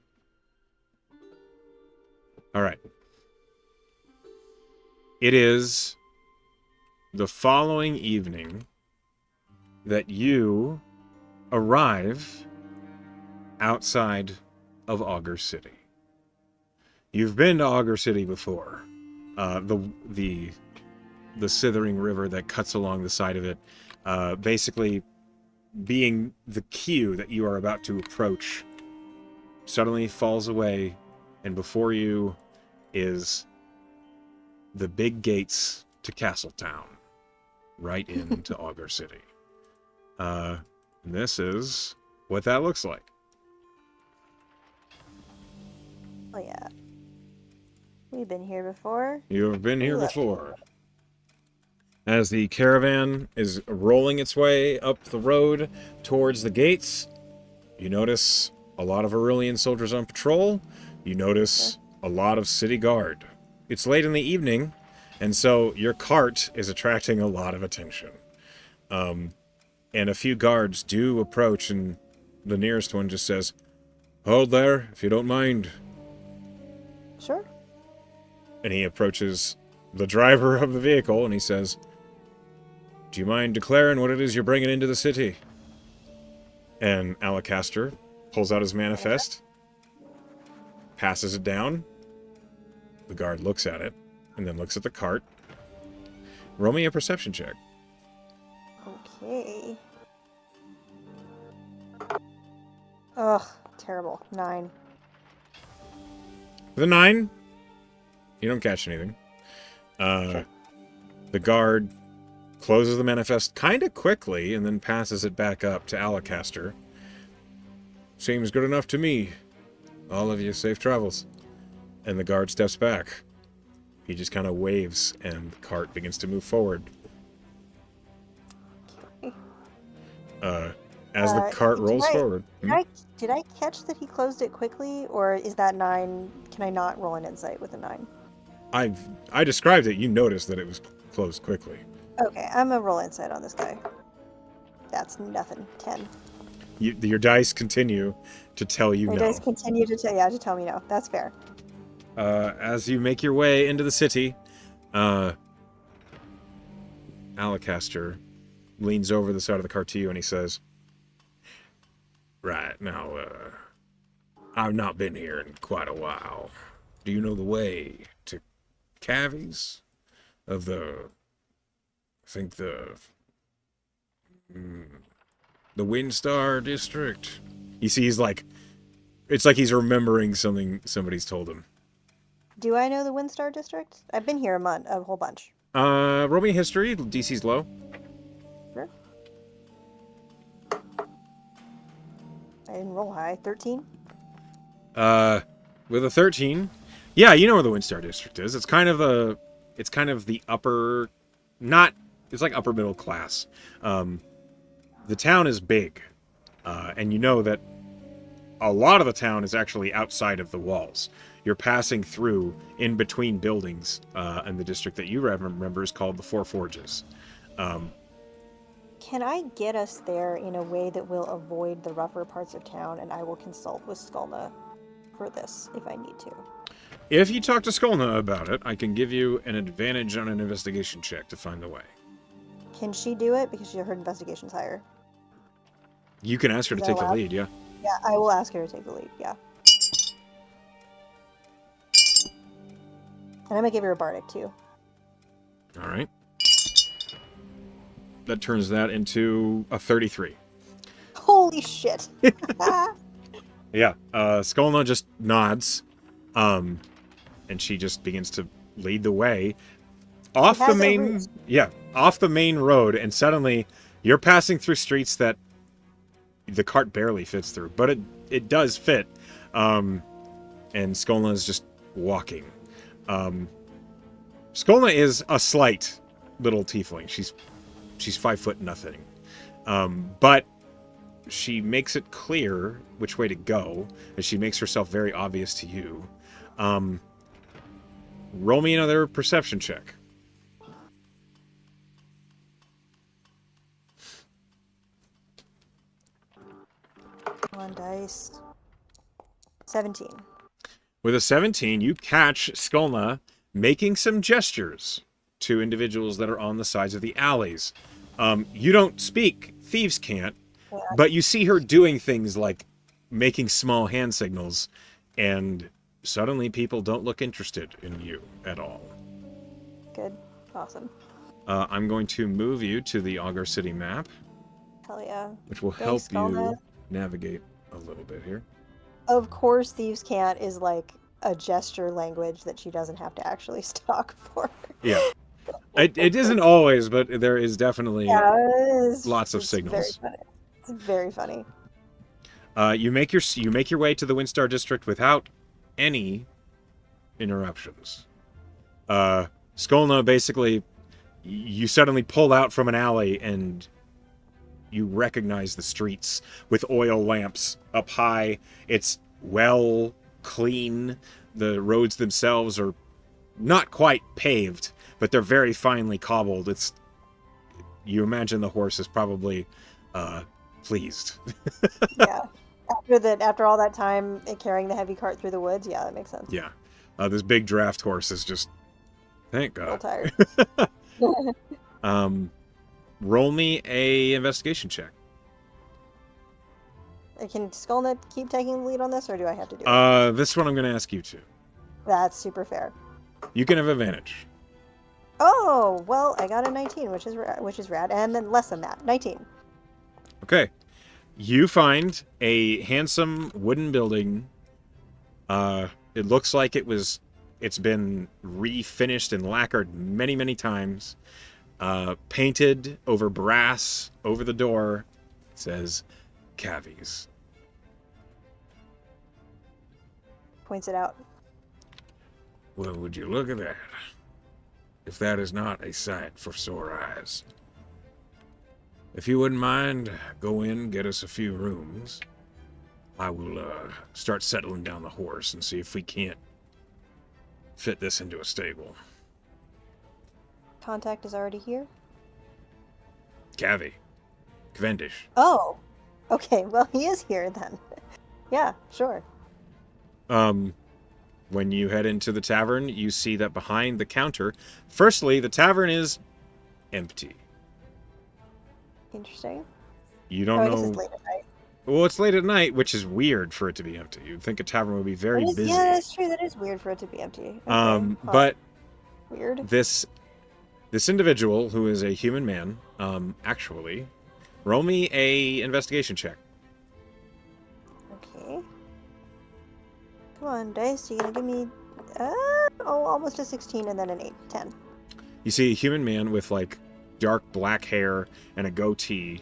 S1: All right. It is the following evening that you arrive outside of Auger City. You've been to Auger City before. The Sithering River that cuts along the side of it, basically being the queue that you are about to approach, suddenly falls away, and before you is the big gates to Castletown, right into Auger City. And this is what that looks like.
S2: Oh, yeah. We've been here before.
S1: You've been here
S2: Look.
S1: before. As the caravan is rolling its way up the road towards the gates, you notice a lot of Aurelian soldiers on patrol. You notice a lot of city guard. It's late in the evening, and so your cart is attracting a lot of attention. And a few guards do approach, and the nearest one just says, "Hold there, if you don't mind."
S2: Sure.
S1: And he approaches the driver of the vehicle, and he says, "Do you mind declaring what it is you're bringing into the city?" And Alacaster pulls out his manifest, passes it down. The guard looks at it, and then looks at the cart. Roll me a perception check.
S2: Okay. Ugh, terrible. 9.
S1: With a 9, you don't catch anything.
S2: Sure.
S1: The guard closes the manifest kind of quickly and then passes it back up to Alacaster. "Seems good enough to me. All of you, safe travels." And the guard steps back. He just kind of waves, and the cart begins to move forward. As the cart rolls forward.
S2: Did I catch that he closed it quickly, or is that 9? Can I not roll an insight with a 9?
S1: I described it. You noticed that it was closed quickly.
S2: Okay, I'm gonna roll insight on this guy. That's nothing. 10.
S1: Your dice continue to tell you
S2: My
S1: no.
S2: dice continue to tell me no. That's fair.
S1: As you make your way into the city, Alacaster leans over the side of the car to you and he says, "Right, now, I've not been here in quite a while. Do you know the way to Cavies? Of the... I think the Windstar district?" You see, he's like... It's like he's remembering something somebody's told him.
S2: Do I know the Windstar District? I've been here a whole bunch.
S1: Roll me history. DC's low.
S2: Sure. I didn't roll high. 13?
S1: With a 13, yeah, you know where the Windstar District is. It's kind of the upper, it's like upper middle class. The town is big, and you know that a lot of the town is actually outside of the walls. You're passing through in between buildings, and the district that you remember is called the Four Forges.
S2: Can I get us there in a way that will avoid the rougher parts of town, and I will consult with Skulna for this if I need to?
S1: If you talk to Skulna about it, I can give you an advantage on an investigation check to find the way.
S2: Can she do it? Because her investigation's higher.
S1: You can ask her to
S2: Is that
S1: take the
S2: allowed?
S1: lead, yeah.
S2: Yeah, I will ask her to take the lead, yeah. And I'm gonna give her a bardic, too.
S1: All right. That turns that into a 33.
S2: Holy shit!
S1: Yeah, Skulna just nods, and she just begins to lead the way off the main road, and suddenly you're passing through streets that the cart barely fits through, but it does fit, and Skulna is just walking. Skolna is a slight little tiefling. She's 5 foot nothing. But she makes it clear which way to go, and she makes herself very obvious to you. Roll me another perception check.
S2: Come on, dice. 17.
S1: With a 17, you catch Skolna making some gestures to individuals that are on the sides of the alleys. You don't speak, thieves can't,
S2: Yeah.
S1: but you see her doing things like making small hand signals, and suddenly people don't look interested in you at all.
S2: Good. Awesome.
S1: I'm going to move you to the Auger City map,
S2: Hell yeah.
S1: which will
S2: Thanks,
S1: help you
S2: Skolna.
S1: navigate a little bit here.
S2: Of course, thieves can't is like a gesture language that she doesn't have to actually stalk for.
S1: Yeah. It isn't always, but there is definitely
S2: Yeah,
S1: lots of
S2: it's
S1: signals.
S2: Very funny. It's very funny.
S1: You make your way to the Windstar District without any interruptions. Skolna, basically, you suddenly pull out from an alley and you recognize the streets with oil lamps up high. It's well clean. The roads themselves are not quite paved, but they're very finely cobbled. You imagine the horse is probably pleased.
S2: Yeah. After all that time carrying the heavy cart through the woods, yeah, that makes sense.
S1: Yeah. This big draft horse is just, thank
S2: A little
S1: God.
S2: tired.
S1: Roll me a investigation check.
S2: Can Skullnet keep taking the lead on this, or do I have to do it?
S1: This one I'm going to ask you to.
S2: That's super fair.
S1: You can have advantage.
S2: Oh, well, I got a 19, which is rad, and then less than that, 19.
S1: Okay. You find a handsome wooden building. It looks like it's been refinished and lacquered many, many times. Painted over brass over the door. It says Cavies.
S2: Points it out.
S3: Well, would you look at that? If that is not a sight for sore eyes. If you wouldn't mind, go in, get us a few rooms. I will start settling down the horse and see if we can't fit this into a stable.
S2: Contact is already here?
S3: Cavendish.
S2: Oh, okay, well, he is here then. Yeah, sure.
S1: When you head into the tavern, you see that behind the counter, firstly, the tavern is empty.
S2: Interesting.
S1: You
S2: Oh,
S1: don't
S2: I guess
S1: know.
S2: it's late at night.
S1: Well, it's late at night, which is weird for it to be empty. You'd think a tavern would be very busy.
S2: Yeah, that's true. That is weird for it to be empty. Okay, huh.
S1: But
S2: Weird.
S1: this individual, who is a human man, actually, roll me a investigation check.
S2: Okay. Come on, dice. You gonna give me... almost a 16 and then an 8. 10.
S1: You see a human man with, like, dark black hair and a goatee,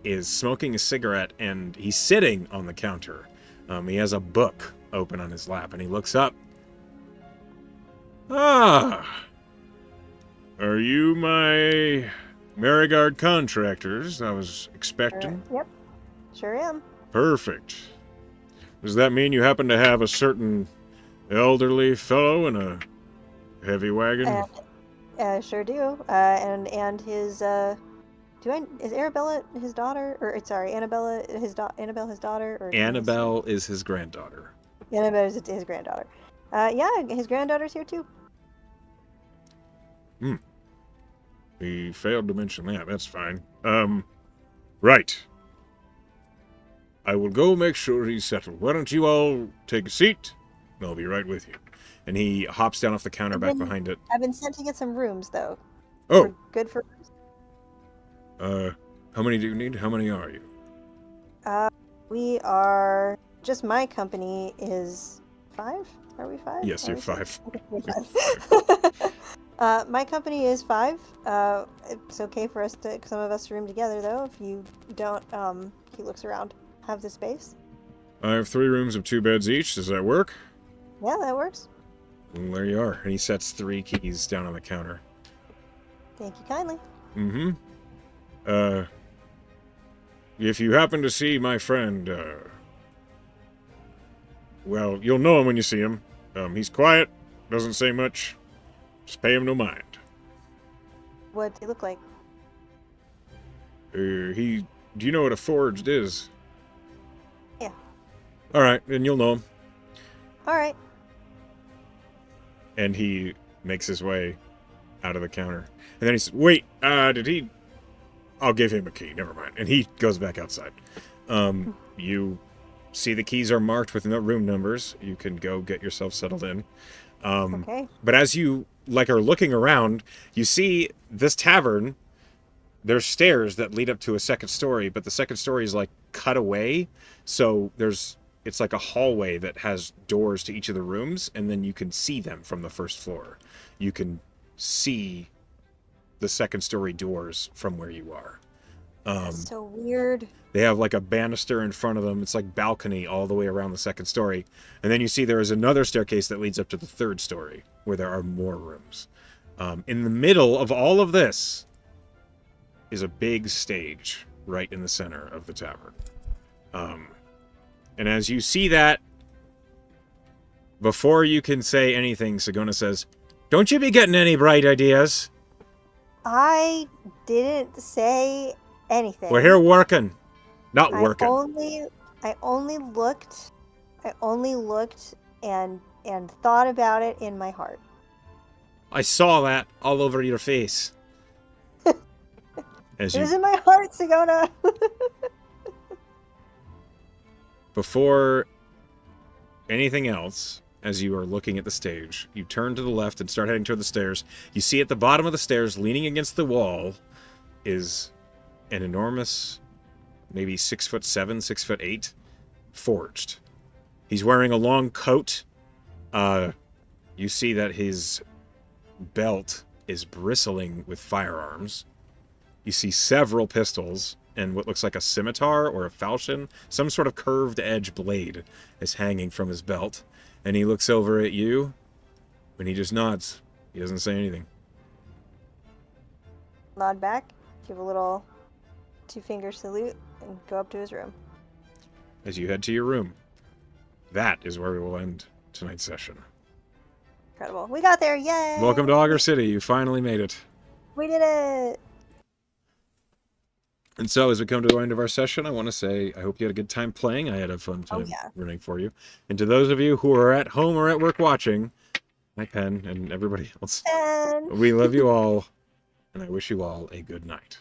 S1: is smoking a cigarette, and he's sitting on the counter. He has a book open on his lap, and he looks up. Ah! Are you my Marigard contractors I was expecting?
S2: Yep. Sure am.
S1: Perfect. Does that mean you happen to have a certain elderly fellow in a heavy wagon?
S2: Sure do. And his is Arabella his daughter, or sorry, Annabelle his daughter, or
S1: Annabelle is his granddaughter.
S2: Annabelle is his granddaughter. Yeah, his granddaughter's here too.
S3: We failed to mention that. That's fine. Right. I will go make sure he's settled. Why don't you all take a seat? I'll be right with you.
S1: And he hops down off the counter back behind it.
S2: I've been sent to get some rooms though.
S3: Oh,
S2: We're good for rooms.
S3: how many do you need? How many are you?
S2: We are just my company is 5. Are we 5?
S1: Yes,
S2: Are
S1: you're
S2: we
S1: 5.
S2: Okay, we're 5. My company is 5. It's okay for some of us to room together though. If you don't, he looks around. Have the space.
S3: I have 3 rooms of 2 beds each. Does that work?
S2: Yeah, that works.
S1: Well, there you are. And he sets 3 keys down on the counter.
S2: Thank you kindly.
S1: Mm-hmm. If you happen to see my friend, well, you'll know him when you see him. He's quiet, doesn't say much. Just pay him no mind.
S2: What do they look like?
S1: Do you know what a forged is?
S2: Yeah.
S1: Alright, then you'll know him.
S2: All right.
S1: And he makes his way out of the counter. And then he says, wait, did he... I'll give him a key, never mind. And he goes back outside. You see the keys are marked with no room numbers. You can go get yourself settled in.
S2: Okay.
S1: But as you are looking around, you see this tavern. There's stairs that lead up to a second story, but the second story is like cut away. So it's like a hallway that has doors to each of the rooms, and then you can see them from the first floor. You can see the second story doors from where you are.
S2: That's so weird.
S1: They have like a banister in front of them. It's like balcony all the way around the second story. And then you see there is another staircase that leads up to the third story where there are more rooms. In the middle of all of this is a big stage right in the center of the tavern. And as you see that, before you can say anything, Sagona says, "Don't you be getting any bright ideas?
S2: I didn't say anything.
S1: We're here working. Not
S2: I
S1: working."
S2: only looked and thought about it in my heart.
S1: I saw that all over your face. As
S2: It was
S1: you,
S2: in my heart, Sagona.
S1: before anything else, as you are looking at the stage, you turn to the left and start heading toward the stairs. You see at the bottom of the stairs, leaning against the wall, is an enormous, maybe 6'7", 6'8", forged. He's wearing a long coat. You see that his belt is bristling with firearms. You see several pistols and what looks like a scimitar or a falchion. Some sort of curved edge blade is hanging from his belt. And he looks over at you, and he just nods. He doesn't say anything.
S2: Nod back, give a little 2-finger salute, and go up to his room.
S1: As you head to your room, that is where we will end tonight's session.
S2: Incredible. We got there, yay!
S1: Welcome to Auger City. You finally made it.
S2: We did it!
S1: And so, as we come to the end of our session, I want to say I hope you had a good time playing. I had a fun time running for you. And to those of you who are at home or at work watching, my pen and everybody else,
S2: And
S1: we love you all, and I wish you all a good night.